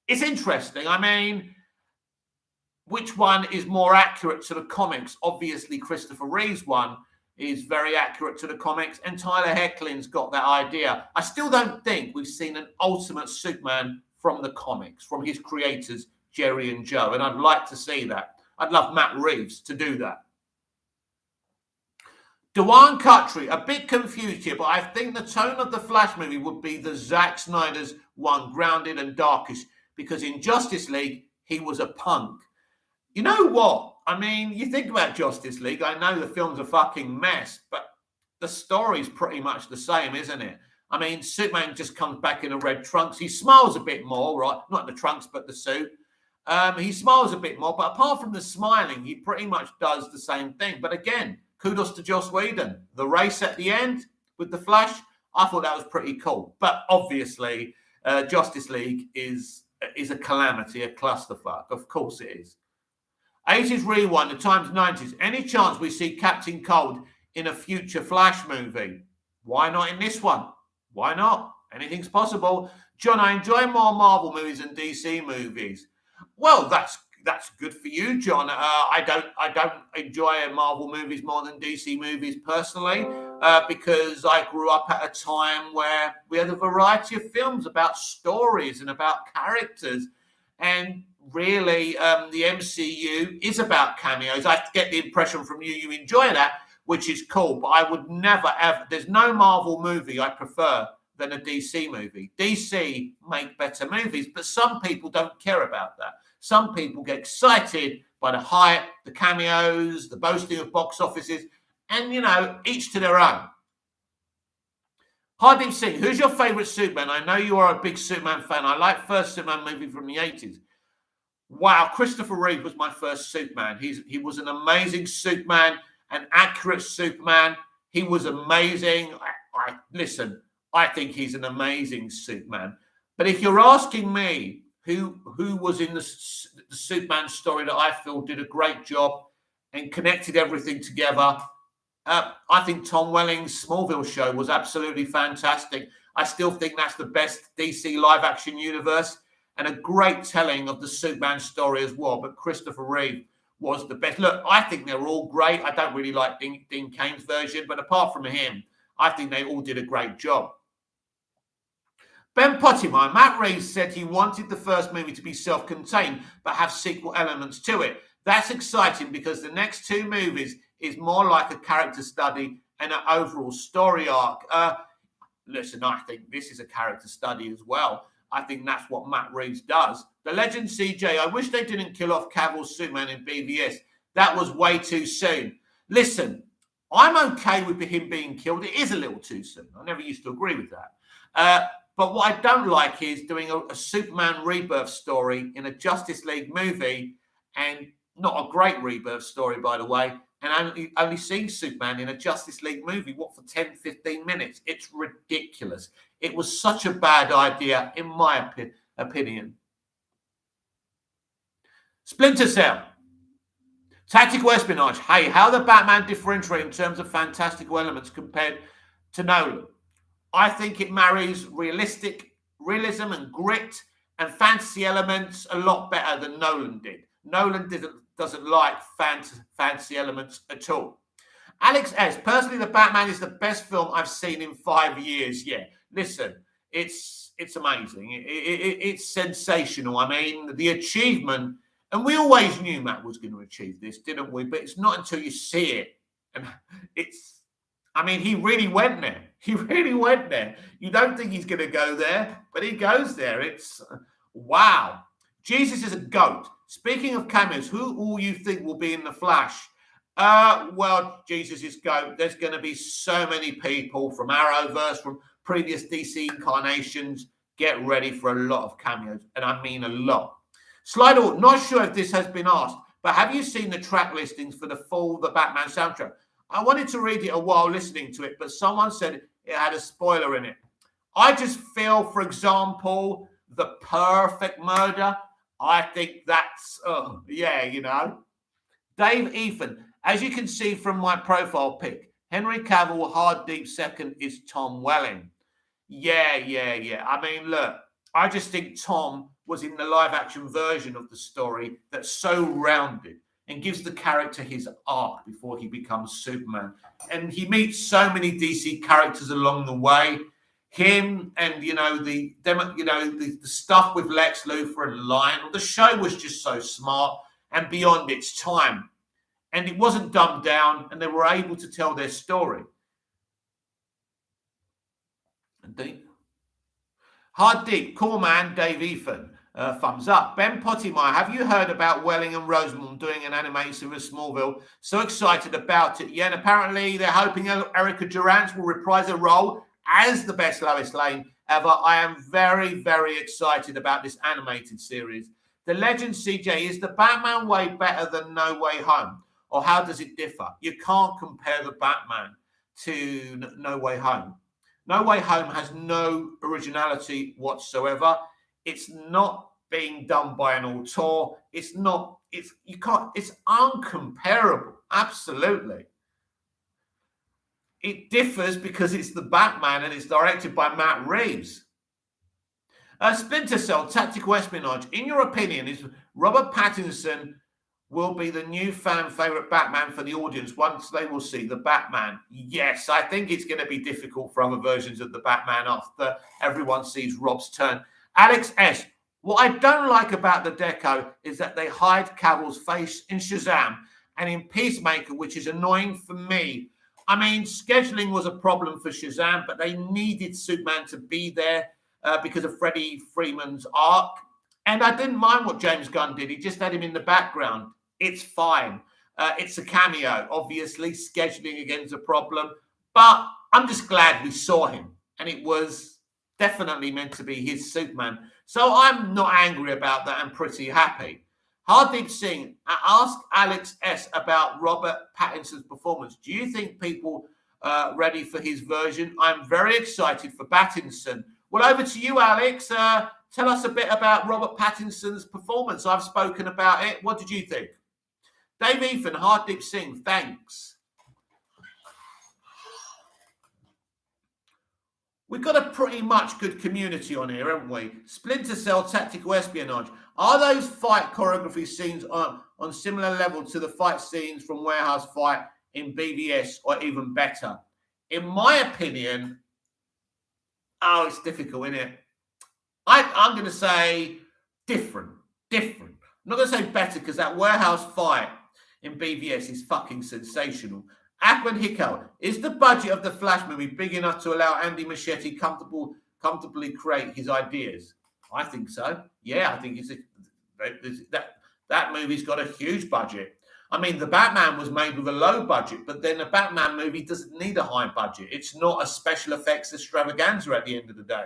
It's interesting. I mean, which one is more accurate to the comics? Obviously, Christopher Reeves' one is very accurate to the comics, and Tyler Hoechlin's got that idea. I still don't think we've seen an ultimate Superman from the comics, from his creators, Jerry and Joe, and I'd like to see that. I'd love Matt Reeves to do that. Duane Cartry, a bit confused here, but I think the tone of the Flash movie would be the Zack Snyder's one, grounded and darkish, because in Justice League, he was a punk. You know what? I mean, you think about Justice League, I know the film's a fucking mess, but the story's pretty much the same, isn't it? I mean, Superman just comes back in a red trunks. He smiles a bit more, right? Not the trunks, but the suit. He smiles a bit more, but apart from the smiling, he pretty much does the same thing. But again, kudos to Joss Whedon. The race at the end with the Flash, I thought that was pretty cool. But obviously, Justice League is a calamity, a clusterfuck. Of course it is. 80s Rewind, the times 90s. Any chance we see Captain Cold in a future Flash movie? Why not in this one? Why not? Anything's possible. John, I enjoy more Marvel movies than DC movies. Well, that's good for you, John. I don't enjoy Marvel movies more than DC movies personally, because I grew up at a time where we had a variety of films about stories and about characters, and really the MCU is about cameos. I get the impression from you enjoy that, which is cool, but I would never ever. There's no Marvel movie I prefer than a DC movie. DC make better movies, but some people don't care about that. Some people get excited by the hype, the cameos, the boasting of box offices, and, each to their own. Hardeep Singh, who's your favourite Superman? I know you are a big Superman fan. I like first Superman movie from the 80s. Wow, Christopher Reeve was my first Superman. He was an amazing Superman, an accurate Superman. He was amazing. Listen, I think he's an amazing Superman. But if you're asking me who was in the Superman story that I feel did a great job and connected everything together, I think Tom Welling's Smallville show was absolutely fantastic. I still think that's the best DC live action universe and a great telling of the Superman story as well. But Christopher Reeve was the best. Look, I think they're all great. I don't really like Dean Cain's version, but apart from him, I think they all did a great job. Ben Pottimer, Matt Reeves said he wanted the first movie to be self-contained, but have sequel elements to it. That's exciting because the next two movies is more like a character study and an overall story arc. Listen, I think this is a character study as well. I think that's what Matt Reeves does. The Legend CJ, I wish they didn't kill off Cavill's Superman in BVS. That was way too soon. Listen, I'm okay with him being killed. It is a little too soon. I never used to agree with that. But what I don't like is doing a Superman rebirth story in a Justice League movie, and not a great rebirth story, by the way, and only seeing Superman in a Justice League movie, what, for 10, 15 minutes? It's ridiculous. It was such a bad idea, in my opinion. Splinter Cell. Tactical espionage. Hey, how the Batman differentiate in terms of fantastical elements compared to Nolan? I think it marries realism and grit and fantasy elements a lot better than Nolan did. Nolan doesn't like fantasy elements at all. Alex S. Personally, The Batman is the best film I've seen in 5 years. Yeah, listen, it's amazing. It's sensational. I mean, the achievement, and we always knew Matt was going to achieve this, didn't we? But it's not until you see it. And he really went there. He really went there. You don't think he's going to go there, but he goes there. It's wow. Jesus is a goat. Speaking of cameos, who all you think will be in The Flash? Well, Jesus is goat. There's going to be so many people from Arrowverse, from previous DC incarnations. Get ready for a lot of cameos, and I mean a lot. Slido, not sure if this has been asked, but have you seen the track listings for the Batman soundtrack? I wanted to read it while listening to it, but someone said it had a spoiler in it. I just feel, for example, The Perfect Murder. I think that's, Dave Ethan, as you can see from my profile pic, Henry Cavill, hard deep second is Tom Welling. Yeah. I mean, look, I just think Tom was in the live action version of the story that's so rounded and gives the character his arc before he becomes Superman. And he meets so many DC characters along the way. Him and, the stuff with Lex Luthor and Lionel. The show was just so smart and beyond its time. And it wasn't dumbed down, and they were able to tell their story. Hard deep, cool man, Dave Ethan. Thumbs up. Ben Pottimer, have you heard about Welling and Rosenbaum doing an animated series of Smallville? So excited about it. Yeah, and apparently they're hoping Erica Durance will reprise her role as the best Lois Lane ever. I am very, very excited about this animated series. The Legend CJ, is the Batman way better than No Way Home? Or how does it differ? You can't compare the Batman to No Way Home. No Way Home has no originality whatsoever. It's not being done by an auteur. It's uncomparable. Absolutely. It differs because it's the Batman and it's directed by Matt Reeves. Splinter Cell, tactical espionage. In your opinion, is Robert Pattinson will be the new fan favorite Batman for the audience once they will see the Batman? Yes, I think it's going to be difficult for other versions of the Batman after everyone sees Rob's turn. Alex S. What I don't like about the Deco is that they hide Cavill's face in Shazam and in Peacemaker, which is annoying for me. I mean, scheduling was a problem for Shazam, but they needed Superman to be there because of Freddie Freeman's arc. And I didn't mind what James Gunn did. He just had him in the background. It's fine. It's a cameo. Obviously, scheduling again's a problem. But I'm just glad we saw him. And it was definitely meant to be his Superman. So I'm not angry about that. I'm pretty happy. Hardeep Singh, ask Alex S. about Robert Pattinson's performance. Do you think people ready for his version? I'm very excited for Pattinson. Well, over to you, Alex. Tell us a bit about Robert Pattinson's performance. I've spoken about it. What did you think? Dave Ethan, Hardeep Singh, thanks. We've got a pretty much good community on here, haven't we? Splinter Cell Tactical Espionage. Are those fight choreography scenes on similar level to the fight scenes from Warehouse Fight in BVS or even better? In my opinion, it's difficult, isn't it? I'm going to say different. I'm not going to say better because that Warehouse Fight in BVS is fucking sensational. Ahmed Hikal, is the budget of the Flash movie big enough to allow Andy Muschietti comfortably create his ideas? I think so. Yeah, I think that movie's got a huge budget. I mean, the Batman was made with a low budget, but then a Batman movie doesn't need a high budget. It's not a special effects extravaganza at the end of the day.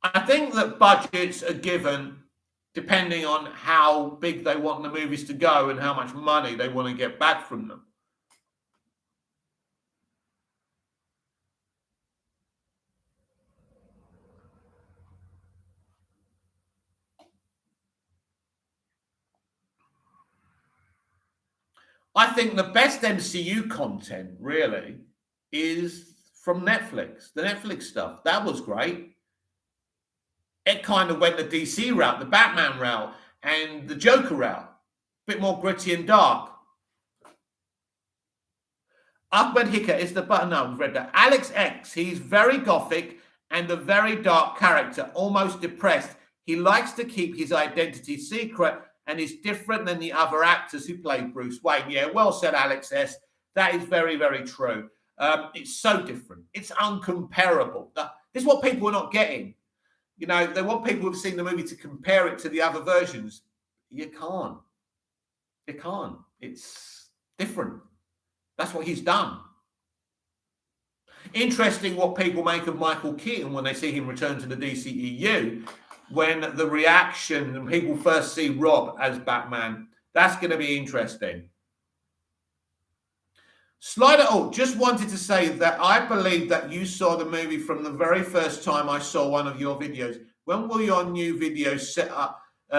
I think that budgets are given depending on how big they want the movies to go and how much money they want to get back from them. I think the best MCU content really is from Netflix. The Netflix stuff, that was great. It kind of went the DC route, the Batman route, and the Joker route. A bit more gritty and dark. Ahmed Hikka is the button. No, we've read that. Alex X, he's very gothic and a very dark character, almost depressed. He likes to keep his identity secret and is different than the other actors who played Bruce Wayne. Yeah, well said, Alex S. That is very, very true. It's so different. It's uncomparable. This is what people are not getting. You know, they want people who've seen the movie to compare it to the other versions. You can't. You can't. It's different. That's what he's done. Interesting what people make of Michael Keaton when they see him return to the DCEU. When the reaction and people first see Rob as Batman, that's going to be interesting. Slider, just wanted to say that I believe that you saw the movie from the very first time I saw one of your videos. When will your new video set up be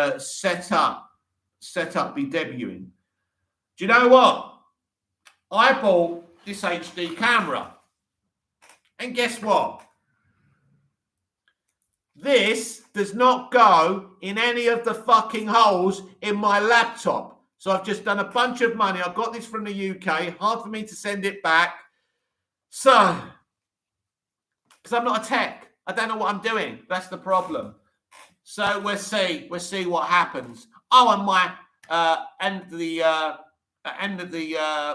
debuting? Do you know what? I bought this HD camera. And guess what? This does not go in any of the fucking holes in my laptop. So I've just done a bunch of money. I got this from the UK. Hard for me to send it back. So, because I'm not a tech. I don't know what I'm doing. That's the problem. So we'll see. We'll see what happens. Oh, and my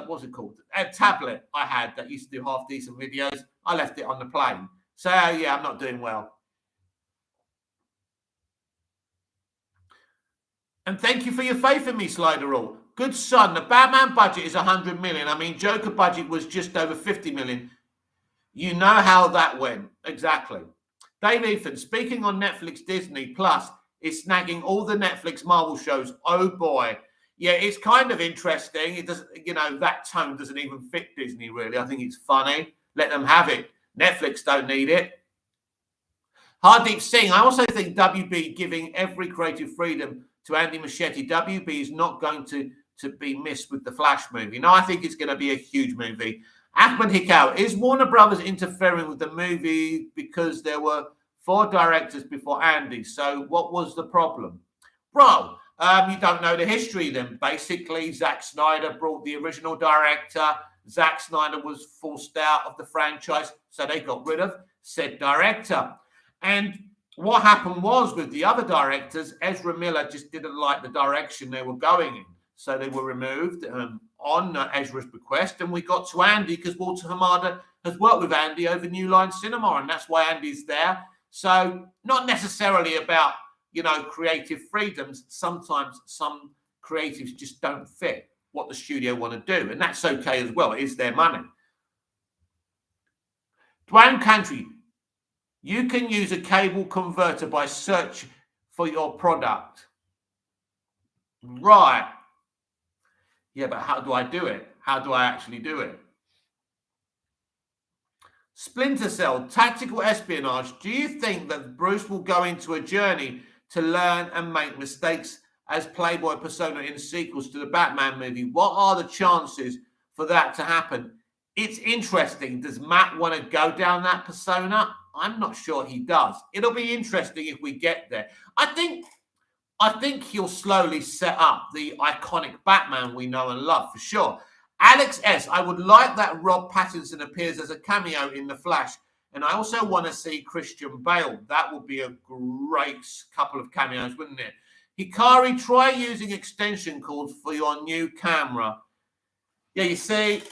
what's it called? A tablet I had that used to do half decent videos. I left it on the plane. So yeah, I'm not doing well. And thank you for your faith in me, Sliderall. Good son, the Batman budget is 100 million. I mean, Joker budget was just over 50 million. You know how that went. Exactly. Dave Ethan, speaking on Netflix, Disney Plus is snagging all the Netflix Marvel shows. Oh boy. Yeah, it's kind of interesting. It doesn't, you know, that tone doesn't even fit Disney, really. I think it's funny. Let them have it. Netflix don't need it. Hardeep Singh, I also think WB giving every creative freedom to Andy Muschietti. WB is not going to be missed with the Flash movie. No, I think it's going to be a huge movie. Ahmed Hikal, is Warner Brothers interfering with the movie because there were 4 directors before Andy? So what was the problem? Bro, you don't know the history then. Basically, Zack Snyder brought the original director. Zack Snyder was forced out of the franchise, so they got rid of said director. And what happened was with the other directors, Ezra Miller just didn't like the direction they were going in. So they were removed on Ezra's bequest. And we got to Andy because Walter Hamada has worked with Andy over New Line Cinema. And that's why Andy's there. So not necessarily about, you know, creative freedoms. Sometimes some creatives just don't fit what the studio want to do. And that's okay as well. It is their money. Dwayne Country. You can use a cable converter by search for your product. Right. Yeah, but how do I do it? How do I actually do it? Splinter Cell, tactical espionage. Do you think that Bruce will go into a journey to learn and make mistakes as Playboy persona in sequels to the Batman movie? What are the chances for that to happen? It's interesting. Does Matt want to go down that persona? I'm not sure he does. It'll be interesting if we get there. I think he'll slowly set up the iconic Batman we know and love, for sure. Alex S., I would like that Rob Pattinson appears as a cameo in The Flash. And I also want to see Christian Bale. That would be a great couple of cameos, wouldn't it? Hikari, try using extension cords for your new camera. Yeah, you see,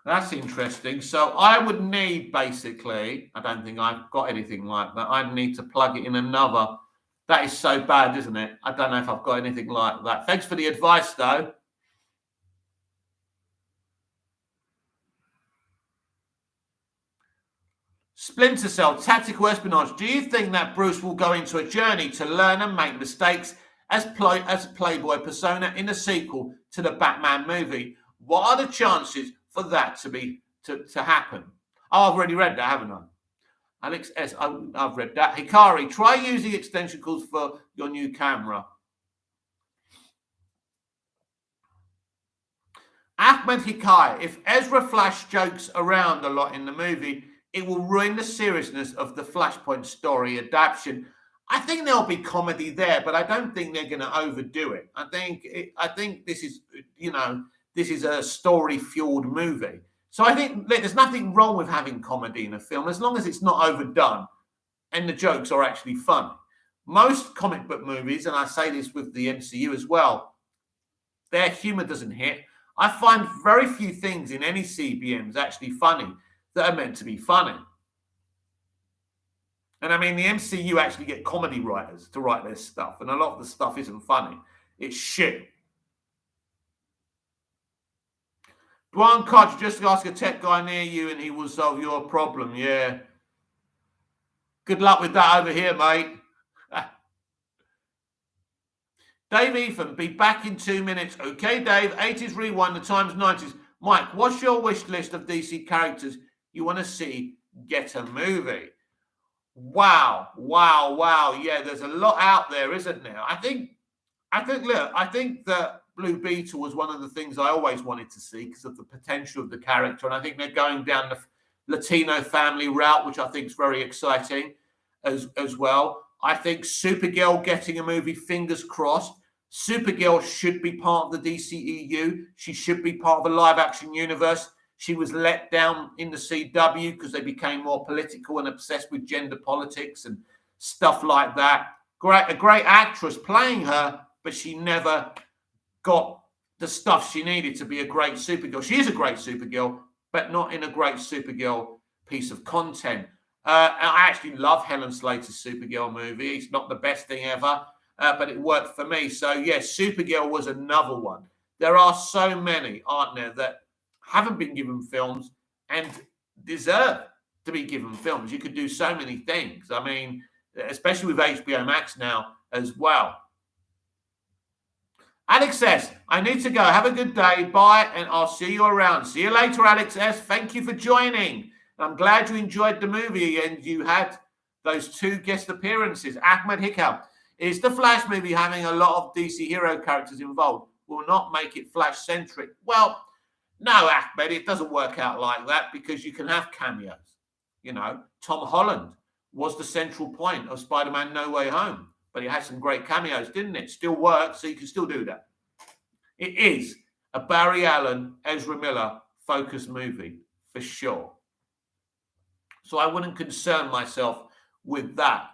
that's interesting. So I would need, basically, I don't think I've got anything like that. I'd need to plug it in another. That is so bad, isn't it? I don't know if I've got anything like that. Thanks for the advice, though. Splinter Cell, tactical espionage. Do you think that Bruce will go into a journey to learn and make mistakes as Playboy persona in a sequel to the Batman movie? What are the chances for that to happen? Oh, I've already read that, haven't I? Alex S., I've read that. Hikari, try using extension cords for your new camera. Ahmed Hikari, if Ezra Flash jokes around a lot in the movie, it will ruin the seriousness of the Flashpoint story adaptation. I think there'll be comedy there, but I don't think they're going to overdo it. I think this is, this is a story-fueled movie. So I think there's nothing wrong with having comedy in a film as long as it's not overdone and the jokes are actually funny. Most comic book movies, and I say this with the MCU as well, their humor doesn't hit. I find very few things in any CBMs actually funny that are meant to be funny. And I mean, the MCU actually get comedy writers to write their stuff, and a lot of the stuff isn't funny. It's shit. Dwan Koch, just ask a tech guy near you and he will solve your problem. Yeah. Good luck with that over here, mate. Dave Ethan, be back in 2 minutes. Okay, Dave, 80s rewind, the times 90s. Mike, what's your wish list of DC characters you want to see get a movie? Wow. Yeah, there's a lot out there, isn't there? I think that Blue Beetle was one of the things I always wanted to see because of the potential of the character. And I think they're going down the Latino family route, which I think is very exciting as well. I think Supergirl getting a movie, fingers crossed. Supergirl should be part of the DCEU. She should be part of a live-action universe. She was let down in the CW because they became more political and obsessed with gender politics and stuff like that. A great actress playing her, but she never got the stuff she needed to be a great Supergirl. She is a great Supergirl, but not in a great Supergirl piece of content. I actually love Helen Slater's Supergirl movie. It's not the best thing ever, but it worked for me. So, yes, Supergirl was another one. There are so many, aren't there, that haven't been given films and deserve to be given films. You could do so many things. I mean, especially with HBO Max now as well. Alex S., I need to go. Have a good day. Bye, and I'll see you around. See you later, Alex S. Thank you for joining. I'm glad you enjoyed the movie and you had those 2 guest appearances. Ahmed Hikam, is the Flash movie having a lot of DC hero characters involved? Will not make it Flash-centric. Well, no, Ahmed, it doesn't work out like that because you can have cameos. You know, Tom Holland was the central point of Spider-Man No Way Home, but it had some great cameos, didn't it? Still works, so you can still do that. It is a Barry Allen, Ezra Miller focused movie, for sure. So I wouldn't concern myself with that.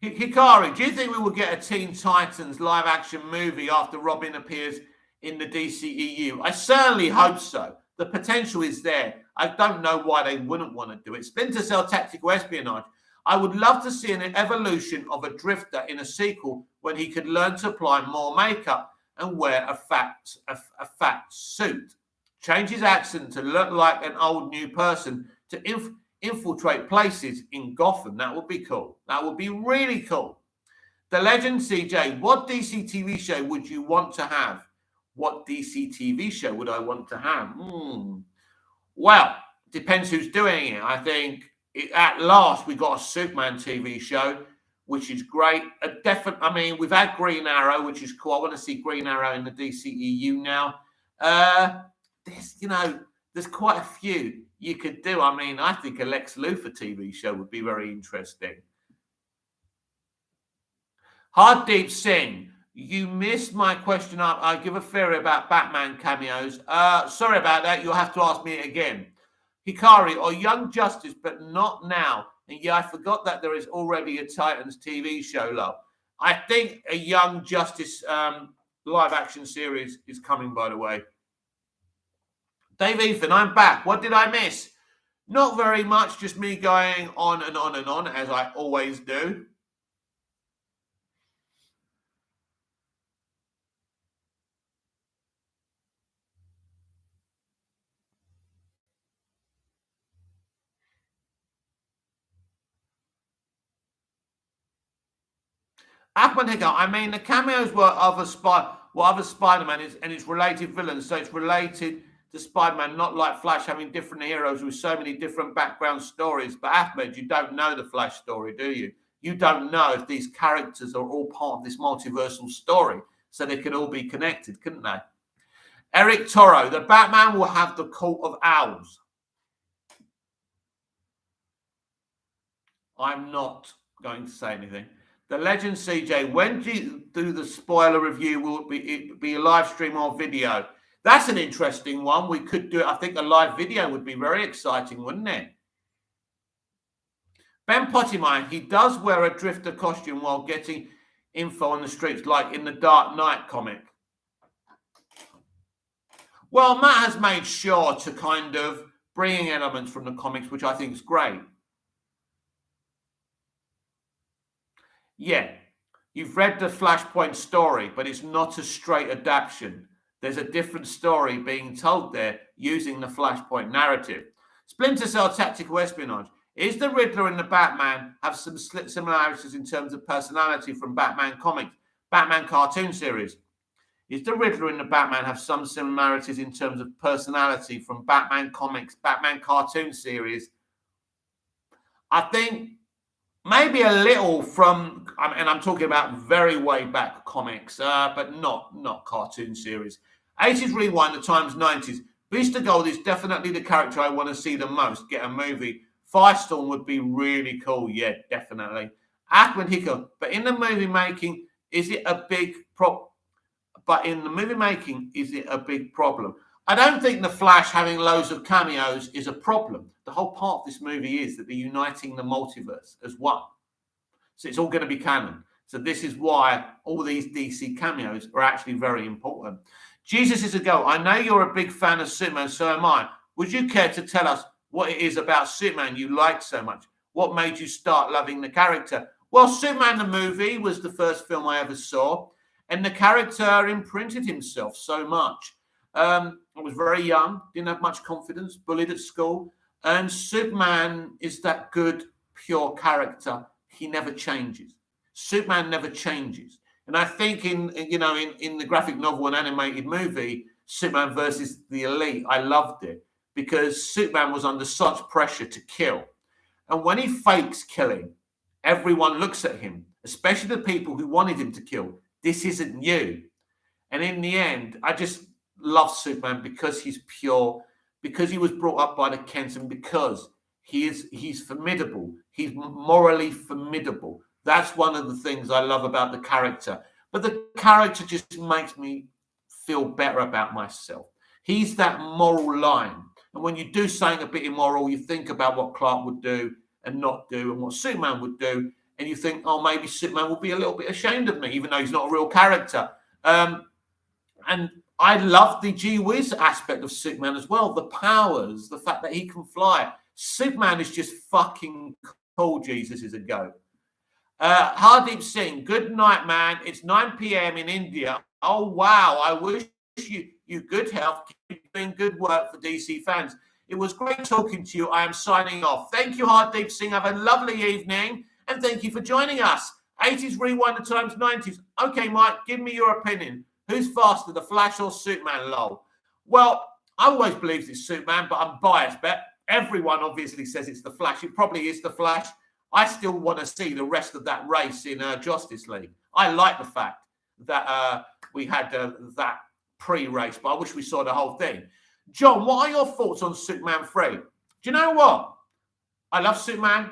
Hikari, do you think we will get a Teen Titans live-action movie after Robin appears in the DCEU? I certainly hope so. The potential is there. I don't know why they wouldn't want to do it. Splinter Cell tactical espionage. I would love to see an evolution of a drifter in a sequel when he could learn to apply more makeup and wear a fat suit. Change his accent to look like an old new person to infiltrate places in Gotham. That would be cool. That would be really cool. The Legend CJ, what DC TV show would you want to have? What DC TV show would I want to have? Well, depends who's doing it. I think at last we got a Superman TV show, which is great. I mean, we've had Green Arrow, which is cool. I want to see Green Arrow in the DCEU now. There's quite a few you could do. I mean, I think a Lex Luthor TV show would be very interesting. Hardeep Singh, you missed my question up. I give a theory about Batman cameos. Sorry about that. You'll have to ask me again. Hikari or Young Justice, but not now. And yeah, I forgot that there is already a Titans TV show, love. I think a Young Justice live action series is coming, by the way. Dave Ethan, I'm back. What did I miss? Not very much, just me going on and on and on, as I always do. Ahmed Hiccup, I mean, the cameos were other Spider-Man and its related villains, so it's related to Spider-Man, not like Flash having different heroes with so many different background stories. But Ahmed, you don't know the Flash story, do you? You don't know if these characters are all part of this multiversal story, so they could all be connected, couldn't they? Eric Toro, the Batman will have the Court of Owls. I'm not going to say anything. The Legend CJ, when do you do the spoiler review? Will it be a live stream or video? That's an interesting one. We could do it. I think a live video would be very exciting, wouldn't it? Ben Pottyman, he does wear a drifter costume while getting info on the streets, like in the Dark Knight comic. Well, Matt has made sure to kind of bring in elements from the comics, which I think is great. Yeah, you've read the Flashpoint story, but it's not a straight adaptation. There's a different story being told there using the Flashpoint narrative. Splinter Cell Tactical Espionage. Is the Riddler and the Batman have some similarities in terms of personality from Batman comics, Batman cartoon series? Is the Riddler and the Batman have some similarities in terms of personality from Batman comics, Batman cartoon series? I think maybe a little from, and I'm talking about very way back comics, but not cartoon series. 80s Rewind, the times 90s. Booster Gold is definitely the character I want to see the most. Get a movie. Firestorm would be really cool. Yeah, definitely. Ahmed Hiccup. But in the movie making, is it a big problem? I don't think the Flash having loads of cameos is a problem. The whole part of this movie is that they're uniting the multiverse as one. So it's all going to be canon. So this is why all these DC cameos are actually very important. Jesus is a go. I know you're a big fan of Superman, so am I. Would you care to tell us what it is about Superman you liked so much? What made you start loving the character? Well, Superman the movie was the first film I ever saw, and the character imprinted himself so much. I was very young, didn't have much confidence, bullied at school, and Superman is that good, pure character. He never changes. Superman never changes. And I think in the graphic novel and animated movie, Superman versus the Elite, I loved it because Superman was under such pressure to kill. And when he fakes killing, everyone looks at him, especially the people who wanted him to kill. This isn't you. And in the end, I just love Superman because he's pure, because he was brought up by the Kents, and because he's formidable. He's morally formidable. That's one of the things I love about the character. But the character just makes me feel better about myself. He's that moral line. And when you do something a bit immoral, you think about what Clark would do and not do, and what Superman would do. And you think, oh, maybe Superman will be a little bit ashamed of me, even though he's not a real character. And I love the gee whiz aspect of Superman as well. The powers, the fact that he can fly. Superman is just fucking cool. Jesus is a go. Hardeep Singh, good night, man. It's 9 p.m. in India. Oh, wow. I wish you good health. Keep doing good work for DC fans. It was great talking to you. I am signing off. Thank you, Hardeep Singh. Have a lovely evening. And thank you for joining us. 80s rewind to times 90s. Okay, Mike, give me your opinion. Who's faster, The Flash or Superman, lol? Well, I always believed it's Superman, but I'm biased. But everyone obviously says it's The Flash. It probably is The Flash. I still want to see the rest of that race in Justice League. I like the fact that we had that pre-race, but I wish we saw the whole thing. John, what are your thoughts on Superman 3? Do you know what? I love Superman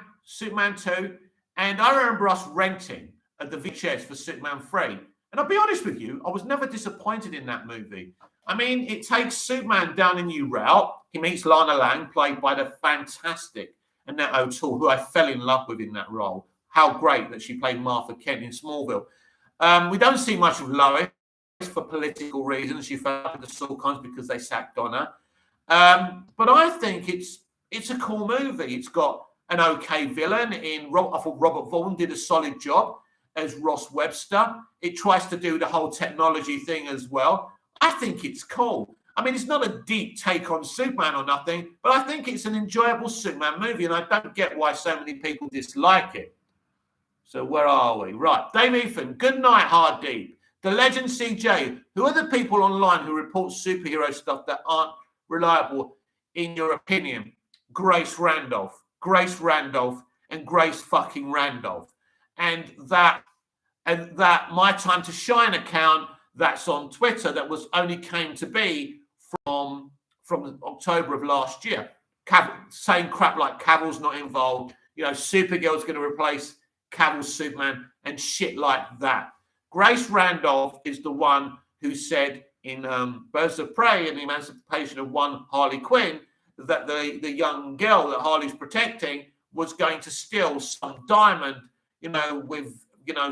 2, and I remember us renting the VHS for Superman 3. And I'll be honest with you, I was never disappointed in that movie. I mean, it takes Superman down a new route. He meets Lana Lang, played by the fantastic Annette O'Toole, who I fell in love with in that role. How great that she played Martha Kent in Smallville. We don't see much of Lois for political reasons. She fell out with the Salkinds because they sacked on her. But I think it's a cool movie. It's got an okay villain I thought Robert Vaughn did a solid job as Ross Webster. It tries to do the whole technology thing as well. I think it's cool. I mean, it's not a deep take on Superman or nothing, but I think it's an enjoyable Superman movie, and I don't get why so many people dislike it. So where are we? Right. Dave Ethan, good night, Hardeep. The legend CJ, who are the people online who report superhero stuff that aren't reliable, in your opinion? Grace Randolph, and Grace fucking Randolph. And that My Time to Shine account that's on Twitter that was only came to be from October of last year. Saying crap like Cavill's not involved, Supergirl's going to replace Cavill's Superman and shit like that. Grace Randolph is the one who said in Birds of Prey and the Emancipation of One Harley Quinn that the young girl that Harley's protecting was going to steal some diamond, with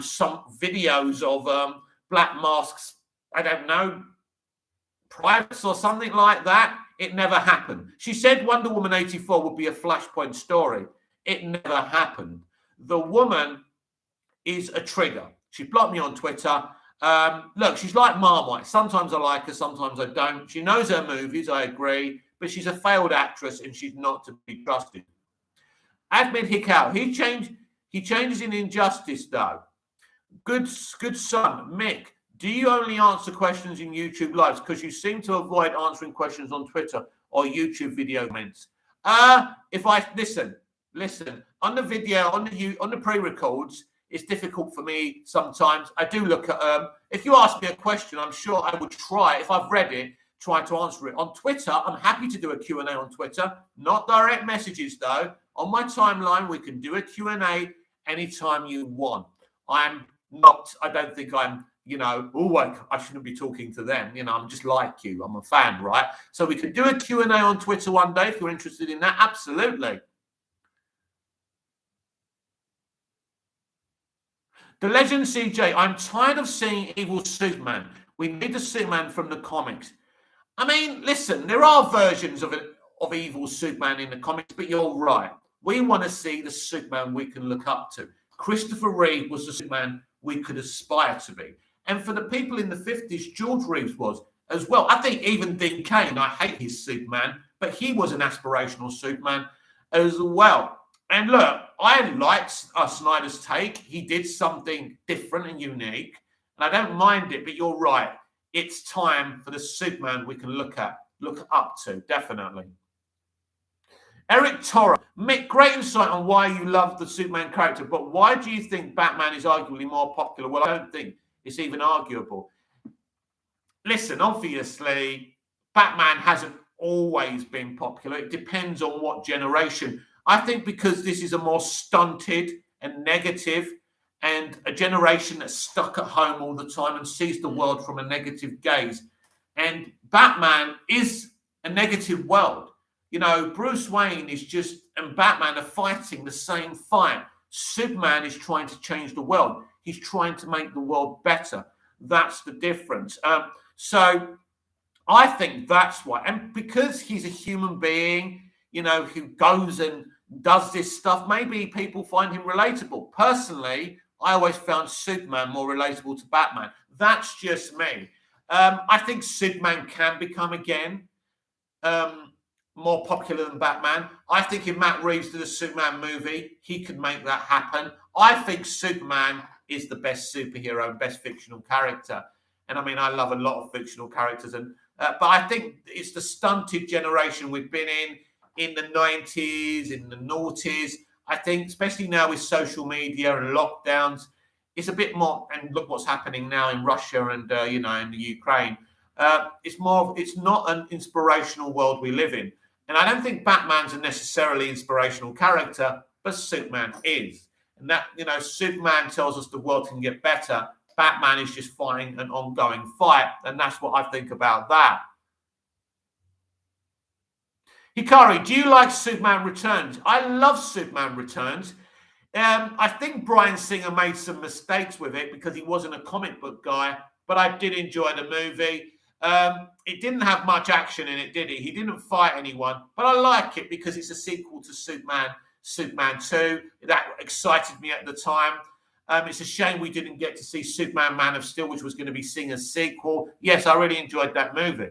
some videos of black masks, I don't know, privates or something like that. It never happened. She said Wonder Woman 84 would be a Flashpoint story. It never happened. The woman is a trigger. She blocked me on Twitter. Look, she's like Marmite. Sometimes I like her, sometimes I don't. She knows her movies, I agree, but she's a failed actress and she's not to be trusted. Admin Hickow, he changes in Injustice though. Good son, Mick. Do you only answer questions in YouTube lives? Because you seem to avoid answering questions on Twitter or YouTube video comments. If I listen on the video, on the pre-records, it's difficult for me sometimes. I do look at if you ask me a question, I'm sure I would try, if I've read it, try to answer it. On Twitter, I'm happy to do a Q&A on Twitter. Not direct messages though. On my timeline, we can do a Q&A anytime you want. I don't think I'm I shouldn't be talking to them. I'm just like you. I'm a fan, right? So we could do a Q&A on Twitter one day if you're interested in that. Absolutely. The legend CJ, I'm tired of seeing evil Superman. We need the Superman from the comics. I mean, listen, there are versions of evil Superman in the comics, but you're right. We want to see the Superman we can look up to. Christopher Reeve was the Superman we could aspire to be. And for the people in the 50s, George Reeves was as well. I think even Dean Cain, I hate his Superman, but he was an aspirational Superman as well. And look, I liked Snyder's take. He did something different and unique. And I don't mind it, but you're right. It's time for the Superman we can look up to, definitely. Eric Torra, Mick, great insight on why you love the Superman character, but why do you think Batman is arguably more popular? Well, I don't think it's even arguable. Listen, obviously, Batman hasn't always been popular. It depends on what generation. I think because this is a more stunted and negative and a generation that's stuck at home all the time and sees the world from a negative gaze. And Batman is a negative world. Bruce Wayne and Batman are fighting the same fight. Superman is trying to change the world. He's trying to make the world better. That's the difference. So I think that's why. And because he's a human being, who goes and does this stuff, maybe people find him relatable. Personally, I always found Superman more relatable to Batman. That's just me. I think Superman can become again more popular than Batman. I think if Matt Reeves did a Superman movie, he could make that happen. I think Superman is the best superhero and best fictional character. And I mean, I love a lot of fictional characters, but I think it's the stunted generation we've been in the 90s, in the noughties. I think, especially now with social media and lockdowns, it's a bit more. And look what's happening now in Russia and in the Ukraine. It's not an inspirational world we live in. And I don't think Batman's a necessarily inspirational character, but Superman is. And that, Superman tells us the world can get better. Batman is just fighting an ongoing fight. And that's what I think about that. Hikari, do you like Superman Returns? I love Superman Returns. I think Bryan Singer made some mistakes with it because he wasn't a comic book guy, but I did enjoy the movie. It didn't have much action in it, did he? He didn't fight anyone, but I like it because it's a sequel to Superman 2. That excited me at the time. It's a shame we didn't get to see Superman Man of Steel, which was going to be Singer's sequel. Yes, I really enjoyed that movie.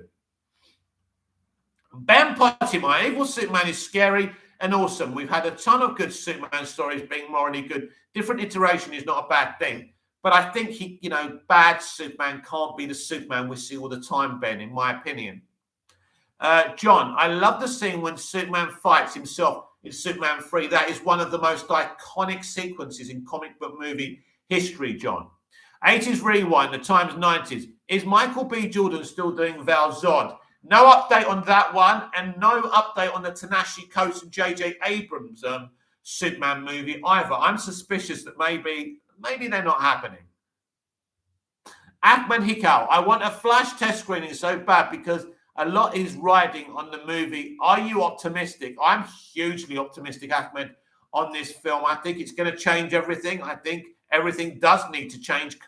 Ben Potty, my evil Superman is scary and awesome. We've had a ton of good Superman stories being morally good. Different iteration is not a bad thing. But I think bad Superman can't be the Superman we see all the time, Ben, in my opinion. John, I love the scene when Superman fights himself in Superman 3. That is one of the most iconic sequences in comic book movie history, John. 80s Rewind, the times 90s. Is Michael B. Jordan still doing Val Zod? No update on that one, and no update on the Ta-Nehisi Coates and J.J. Abrams Superman movie either. I'm suspicious that maybe they're not happening. Ahmed Hikal, I want a Flash test screening so bad because a lot is riding on the movie. Are you optimistic? I'm hugely optimistic, Ahmed, on this film. I think it's going to change everything. I think everything does need to change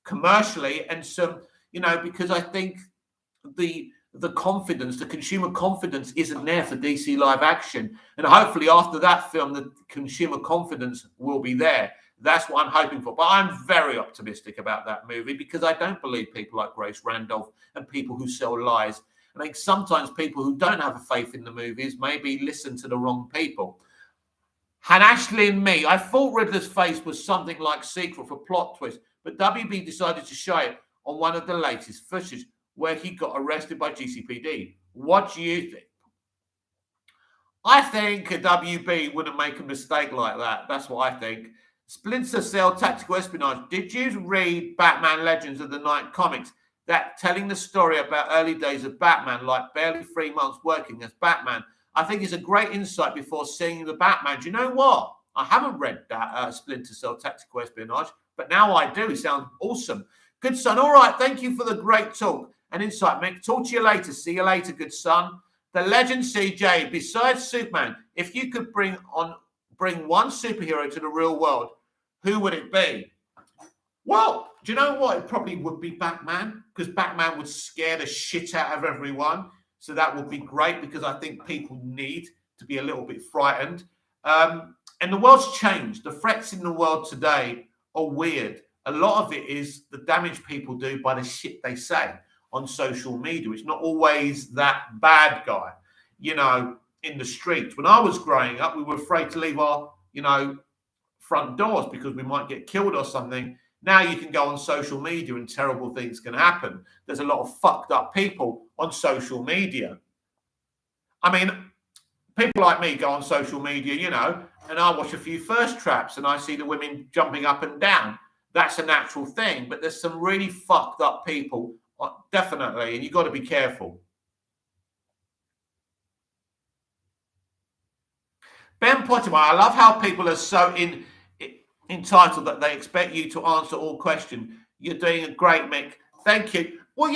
commercially and because I think the confidence, the consumer confidence isn't there for DC live action. And hopefully after that film, the consumer confidence will be there. That's what I'm hoping for. But I'm very optimistic about that movie because I don't believe people like Grace Randolph and people who sell lies. I think sometimes people who don't have a faith in the movies maybe listen to the wrong people. And Ashley and me, I thought Riddler's face was something like sequel for plot twist, but WB decided to show it on one of the latest footage where he got arrested by GCPD. What do you think? I think a WB wouldn't make a mistake like that. That's what I think. Splinter Cell Tactical Espionage. Did you read Batman Legends of the Night comics? That telling the story about early days of Batman, like barely 3 months working as Batman. I think it's a great insight before seeing the Batman. Do you know what? I haven't read that Splinter Cell Tactical Espionage, but now I do. It sounds awesome. Good son. All right. Thank you for the great talk and insight, Mick. Talk to you later. See you later, good son. The legend CJ, besides Superman, if you could bring one superhero to the real world, who would it be? Well, do you know what? It probably would be Batman, because Batman would scare the shit out of everyone. So that would be great, because I think people need to be a little bit frightened. And the world's changed. The threats in the world today are weird. A lot of it is the damage people do by the shit they say on social media. It's not always that bad guy, in the streets. When I was growing up, we were afraid to leave our, front doors because we might get killed or something. Now you can go on social media and terrible things can happen. There's a lot of fucked up people on social media. I mean, people like me go on social media, and I watch a few thirst traps and I see the women jumping up and down. That's a natural thing, but there's some really fucked up people, definitely, and you've got to be careful. Ben Pottimer, I love how people are so entitled that they expect you to answer all questions. You're doing a great, Mick. Thank you. Well,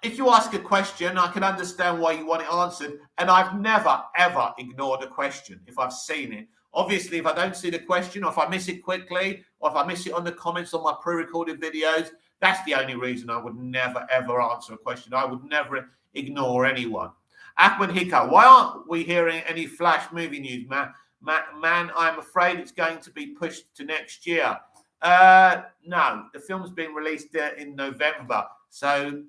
if you ask a question, I can understand why you want it answered. And I've never, ever ignored a question if I've seen it. Obviously, if I don't see the question, or if I miss it quickly, or if I miss it on the comments on my pre-recorded videos, that's the only reason I would never, ever answer a question. I would never ignore anyone. Ahmed Hikka, why aren't we hearing any Flash movie news, man? Man, I'm afraid it's going to be pushed to next year. No, the film's being released in November. So,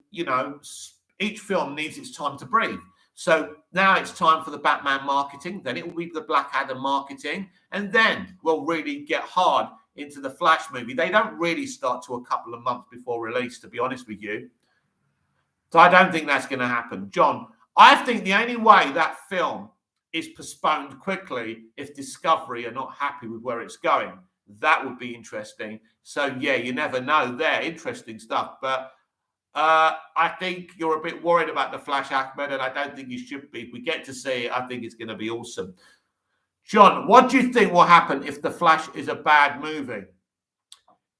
each film needs its time to breathe. So now it's time for the Batman marketing. Then it will be the Black Adam marketing. And then we'll really get hard into the Flash movie. They don't really start to a couple of months before release, to be honest with you. So I don't think that's going to happen. John, I think the only way that film is postponed quickly if Discovery are not happy with where it's going. That would be interesting. So, yeah, you never know there. Interesting stuff. But I think you're a bit worried about the Flash, Ahmed, and I don't think you should be. If we get to see it, I think it's going to be awesome. John, what do you think will happen if the Flash is a bad movie?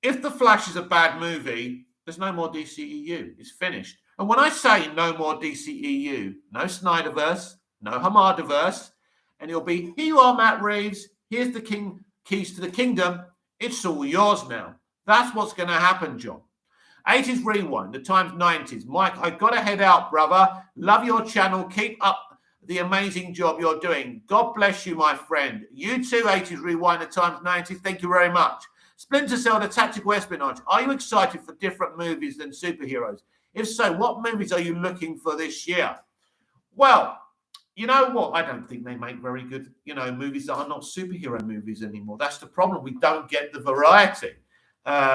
If the Flash is a bad movie, there's no more DCEU. It's finished. And when I say no more DCEU, no Snyderverse, no Hamardiverse, and it'll be, here you are, Matt Reeves. Here's the keys to the kingdom. It's all yours now. That's what's going to happen, John. 80s Rewind, the times 90s. Mike, I got to head out, brother. Love your channel. Keep up the amazing job you're doing. God bless you, my friend. You too, 80s Rewind, the times 90s. Thank you very much. Splinter Cell, the tactical espionage. Are you excited for different movies than superheroes? If so, what movies are you looking for this year? Well, you know what? I don't think they make very good, movies that are not superhero movies anymore. That's the problem. We don't get the variety.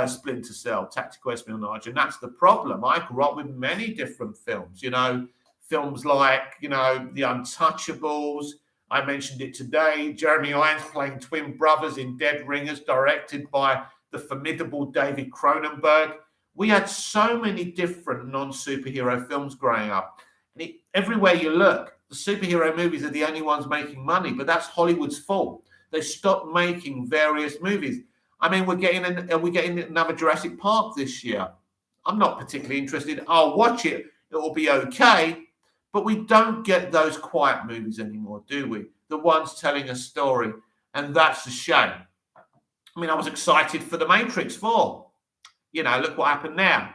Splinter Cell, tactical espionage, and that's the problem. I grew up with many different films, films like, The Untouchables. I mentioned it today. Jeremy Irons playing twin brothers in Dead Ringers, directed by the formidable David Cronenberg. We had so many different non-superhero films growing up. And everywhere you look, the superhero movies are the only ones making money, but that's Hollywood's fault. They stopped making various movies. I mean, we're getting another Jurassic Park this year. I'm not particularly interested. I'll watch it. It will be okay. But we don't get those quiet movies anymore, do we? The ones telling a story. And that's a shame. I mean, I was excited for The Matrix 4. Look what happened now.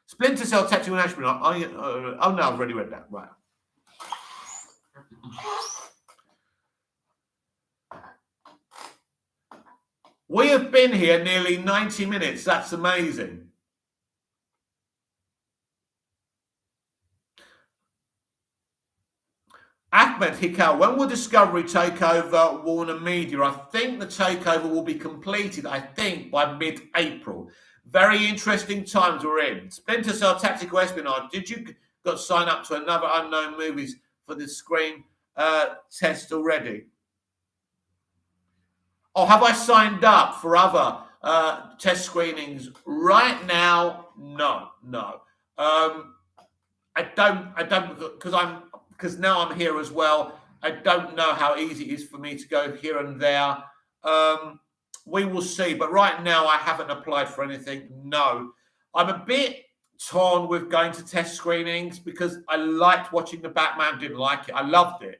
Splinter Cell, Tactical Espionage. Oh, no, I've already read that. Right. We have been here nearly 90 minutes. That's amazing. Ahmed Hikal, when will Discovery take over Warner Media? I think the takeover will be completed, by mid-April. Very interesting times we're in. Splinter Cell, Tactical Espionage. Did you got sign up to another Unknown Movies for the screen test already? Or have I signed up for other test screenings right now? No. I don't because now I'm here as well. I don't know how easy it is for me to go here and there. We will see. But right now, I haven't applied for anything. No. I'm a bit torn with going to test screenings because I liked watching the Batman, didn't like it. I loved it.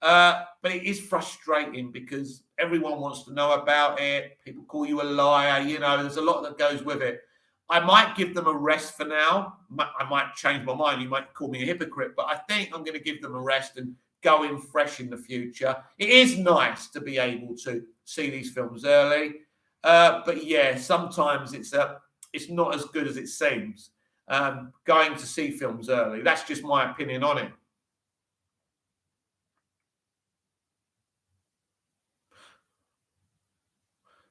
But it is frustrating because everyone wants to know about it. People call you a liar. There's a lot that goes with it. I might give them a rest for now. I might change my mind. You might call me a hypocrite, but I think I'm going to give them a rest and go in fresh in the future. It is nice to be able to see these films early. But yeah, sometimes it's not as good as it seems. Going to see films early. That's just my opinion on it.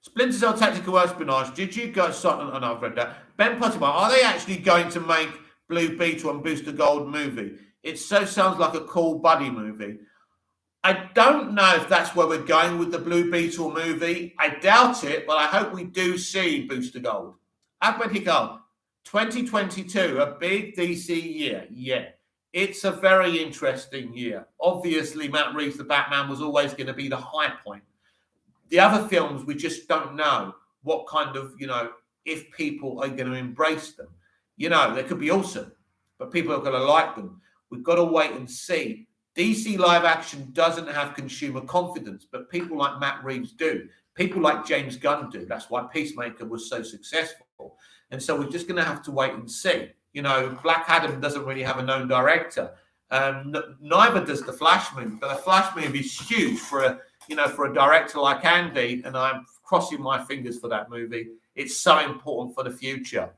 Splinter Cell Tactical Espionage. Did you go? Oh, no, I've read that. Ben Pottimer, are they actually going to make Blue Beetle and Booster Gold movie? It sounds like a cool buddy movie. I don't know if that's where we're going with the Blue Beetle movie. I doubt it, but I hope we do see Booster Gold. Ahmed Hikal, 2022, a big DC year. Yeah, it's a very interesting year. Obviously, Matt Reeves, the Batman, was always going to be the high point. The other films, we just don't know what kind of, if people are going to embrace them. They could be awesome, but people are going to like them. We've got to wait and see. DC live action doesn't have consumer confidence, but people like Matt Reeves do. People like James Gunn do. That's why Peacemaker was so successful. And so we're just going to have to wait and see. Black Adam doesn't really have a known director. Neither does the Flash movie, but the Flash movie is huge for a director like Andy, and I'm crossing my fingers for that movie. It's so important for the future.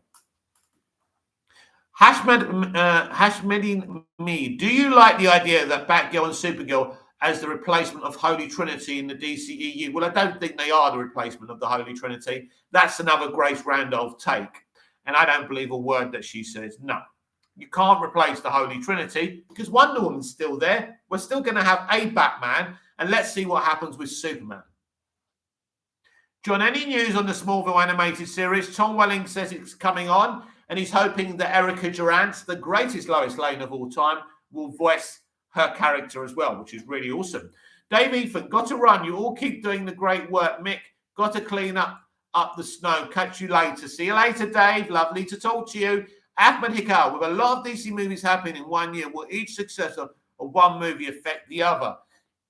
Hashmedin me, do you like the idea that Batgirl and Supergirl as the replacement of Holy Trinity in the DCEU? Well, I don't think they are the replacement of the Holy Trinity. That's another Grace Randolph take. And I don't believe a word that she says. No, you can't replace the Holy Trinity because Wonder Woman's still there. We're still going to have a Batman, and let's see what happens with Superman. John, any news on the Smallville animated series? Tom Welling says it's coming on, and he's hoping that Erica Durant, the greatest Lois Lane of all time, will voice her character as well, which is really awesome. Dave Ethan, got to run. You all keep doing the great work. Mick, got to clean up the snow. Catch you later. See you later, Dave. Lovely to talk to you. Ahmed Hikal, with a lot of DC movies happening in 1 year, will each successor of one movie affect the other?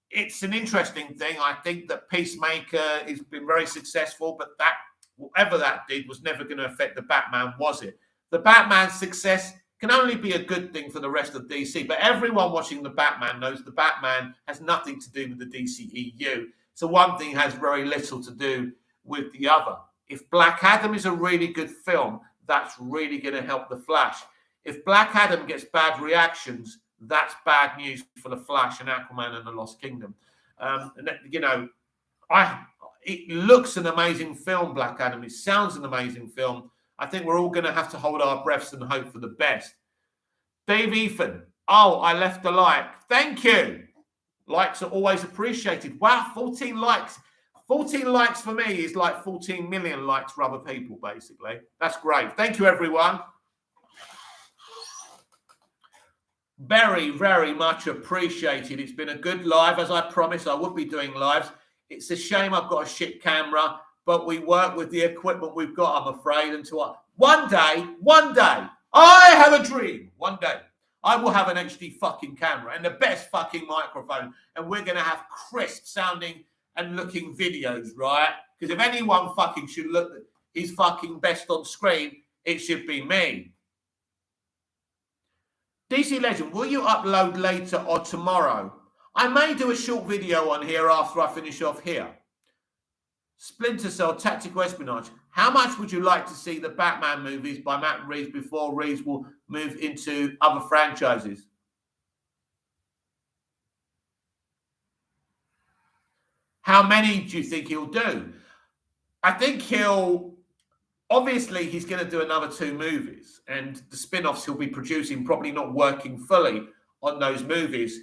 It's an interesting thing. I think that Peacemaker has been very successful, but that whatever that did was never going to affect the Batman, was it? The Batman's success can only be a good thing for the rest of DC, but everyone watching the Batman knows the Batman has nothing to do with the DCEU. So one thing has very little to do with the other. If Black Adam is a really good film, that's really going to help the Flash. If Black Adam gets bad reactions, that's bad news for the Flash and Aquaman and the Lost Kingdom. It looks an amazing film, Black Adam. It sounds an amazing film. I think we're all going to have to hold our breaths and hope for the best. Dave Ethan. Oh, I left a like. Thank you. Likes are always appreciated. Wow, 14 likes. 14 likes for me is like 14 million likes for other people, basically. That's great. Thank you, everyone. Very, very much appreciated. It's been a good live. As I promised, I would be doing lives. It's a shame I've got a shit camera, but we work with the equipment we've got, I'm afraid. One day, I have a dream. One day, I will have an HD fucking camera and the best fucking microphone, and we're going to have crisp sounding and looking videos, right? Because if anyone fucking should look his fucking best on screen, it should be me. DC Legend, will you upload later or tomorrow? I may do a short video on here after I finish off here. Splinter Cell Tactical Espionage. How much would you like to see the Batman movies by Matt Reeves before Reeves will move into other franchises? How many do you think he'll do? I think obviously he's going to do another 2 movies, and the spin-offs he'll be producing probably not working fully on those movies.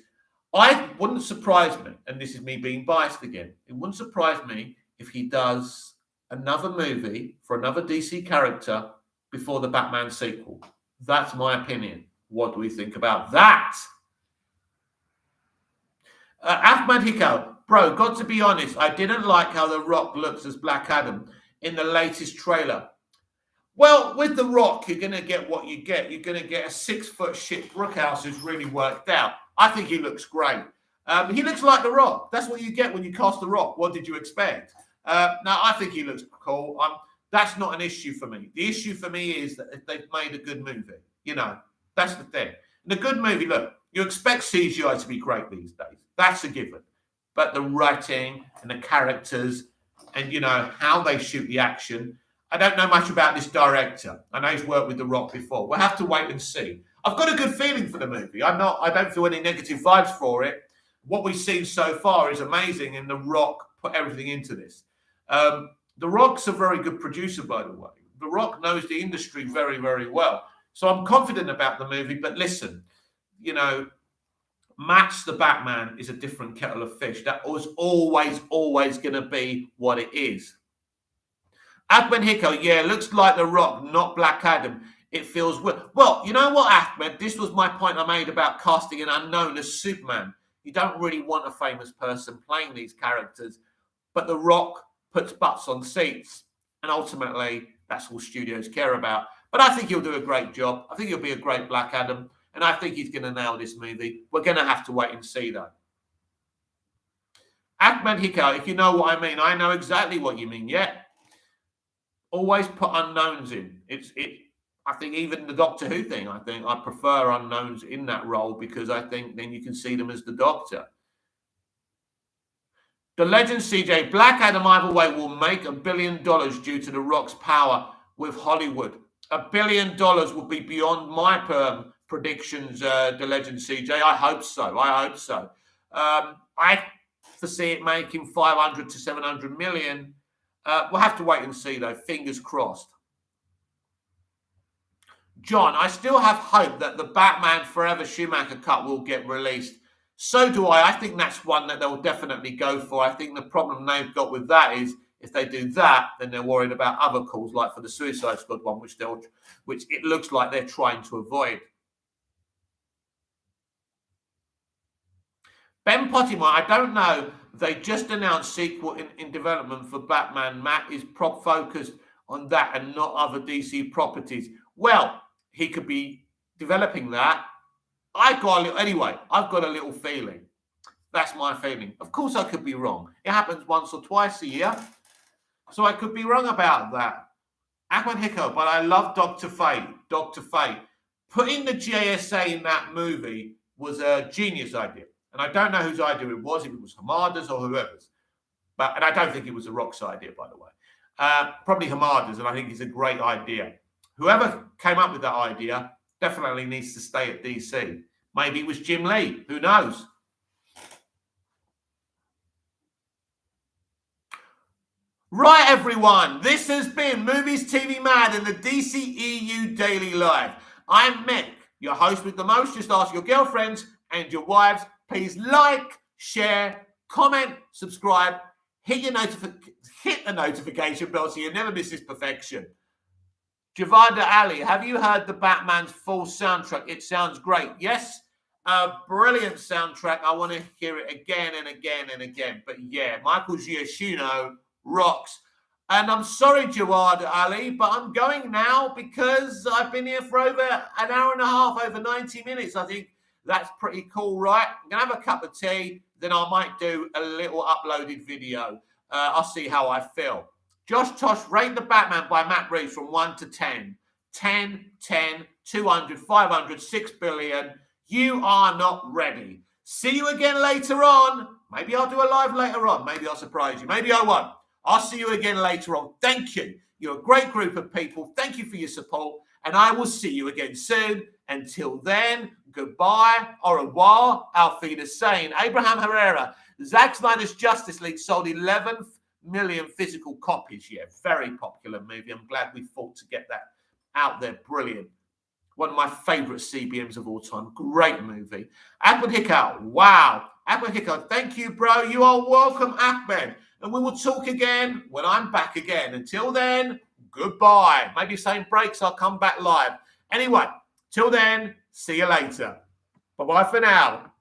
I wouldn't surprise me, and this is me being biased again, it wouldn't surprise me if he does another movie for another DC character before the Batman sequel. That's my opinion. What do we think about that? Ahmad Hikal, bro, got to be honest, I didn't like how The Rock looks as Black Adam in the latest trailer. Well, with The Rock, you're going to get what you get. You're going to get a 6-foot shit Brookhouse who's really worked out. I think he looks great. He looks like The Rock. That's what you get when you cast The Rock. What did you expect? Now, I think he looks cool. That's not an issue for me. The issue for me is that if they've made a good movie. That's the thing. And a good movie, look, you expect CGI to be great these days. That's a given. But the writing and the characters and, how they shoot the action. I don't know much about this director. I know he's worked with The Rock before. We'll have to wait and see. I've got a good feeling for the movie. I don't feel any negative vibes for it. What we've seen so far is amazing, and The Rock put everything into this. The Rock's a very good producer, by the way. The Rock knows the industry very, very well. So I'm confident about the movie. But listen, Matt's the Batman is a different kettle of fish. That was always going to be what it is. Ahmed Hicko, yeah, looks like The Rock, not Black Adam. It feels weird. Well, you know what, Ahmed? This was my point I made about casting an unknown as Superman. You don't really want a famous person playing these characters, but The Rock puts butts on seats, and ultimately, that's all studios care about. But I think he'll do a great job. I think he'll be a great Black Adam, and I think he's going to nail this movie. We're going to have to wait and see, though. Ahmed Hicko, if you know what I mean, I know exactly what you mean, yeah. Always put unknowns in. I think even the Doctor Who thing, I prefer unknowns in that role because I think then you can see them as the Doctor. The legend CJ, Black Adam either way will make $1 billion due to The Rock's power with Hollywood. $1 billion would be beyond my predictions, the legend CJ. I hope so. I foresee it making 500 to 700 million. We'll have to wait and see, though. Fingers crossed. John, I still have hope that the Batman Forever Schumacher cut will get released. So do I. I think that's one that they'll definitely go for. I think the problem they've got with that is if they do that, then they're worried about other calls, like for the Suicide Squad one, which it looks like they're trying to avoid. Ben Pottimer, I don't know. They just announced sequel in development for Batman. Matt is focused on that and not other DC properties. Well, he could be developing that. I've got a little feeling. That's my feeling. Of course, I could be wrong. It happens once or twice a year. So I could be wrong about that. Ahmed Hicko, but I love Dr. Fate. Dr. Fate. Putting the JSA in that movie was a genius idea. And I don't know whose idea it was, if it was Hamada's or whoever's. And I don't think it was The Rock's idea, by the way. Probably Hamada's, and I think it's a great idea. Whoever came up with that idea definitely needs to stay at DC. Maybe it was Jim Lee. Who knows? Right, everyone. This has been Movies TV Mad and the DCEU Daily Live. I'm Mick, your host with the most. Just ask your girlfriends and your wives. Please like, share, comment, subscribe, hit the notification bell so you never miss this perfection. Javada Ali, have you heard the Batman's full soundtrack? It sounds great. Yes, a brilliant soundtrack. I want to hear it again and again and again. But yeah, Michael Giacchino rocks. And I'm sorry, Jawad Ali, but I'm going now because I've been here for over an hour and a half, over 90 minutes. I think that's pretty cool, right? I'm going to have a cup of tea, then I might do a little uploaded video. I'll see how I feel. Josh Tosh, rate The Batman by Matt Reeves from 1 to 10. 10, 10, 200, 500, 6 billion. You are not ready. See you again later on. Maybe I'll do a live later on. Maybe I'll surprise you. Maybe I won't. I'll see you again later on. Thank you. You're a great group of people. Thank you for your support. And I will see you again soon. Until then, goodbye, au revoir, auf Wiedersehen. Abraham Herrera, Zack Snyder's Justice League sold 11 million physical copies. Yeah, very popular movie. I'm glad we fought to get that out there. Brilliant. One of my favorite CBMs of all time. Great movie. Ahmed Hickow. Wow. Ahmed Hickow, thank you, bro. You are welcome, Ahmed. And we will talk again when I'm back again. Until then, goodbye. Maybe same breaks, I'll come back live. Anyway, till then, see you later. Bye-bye for now.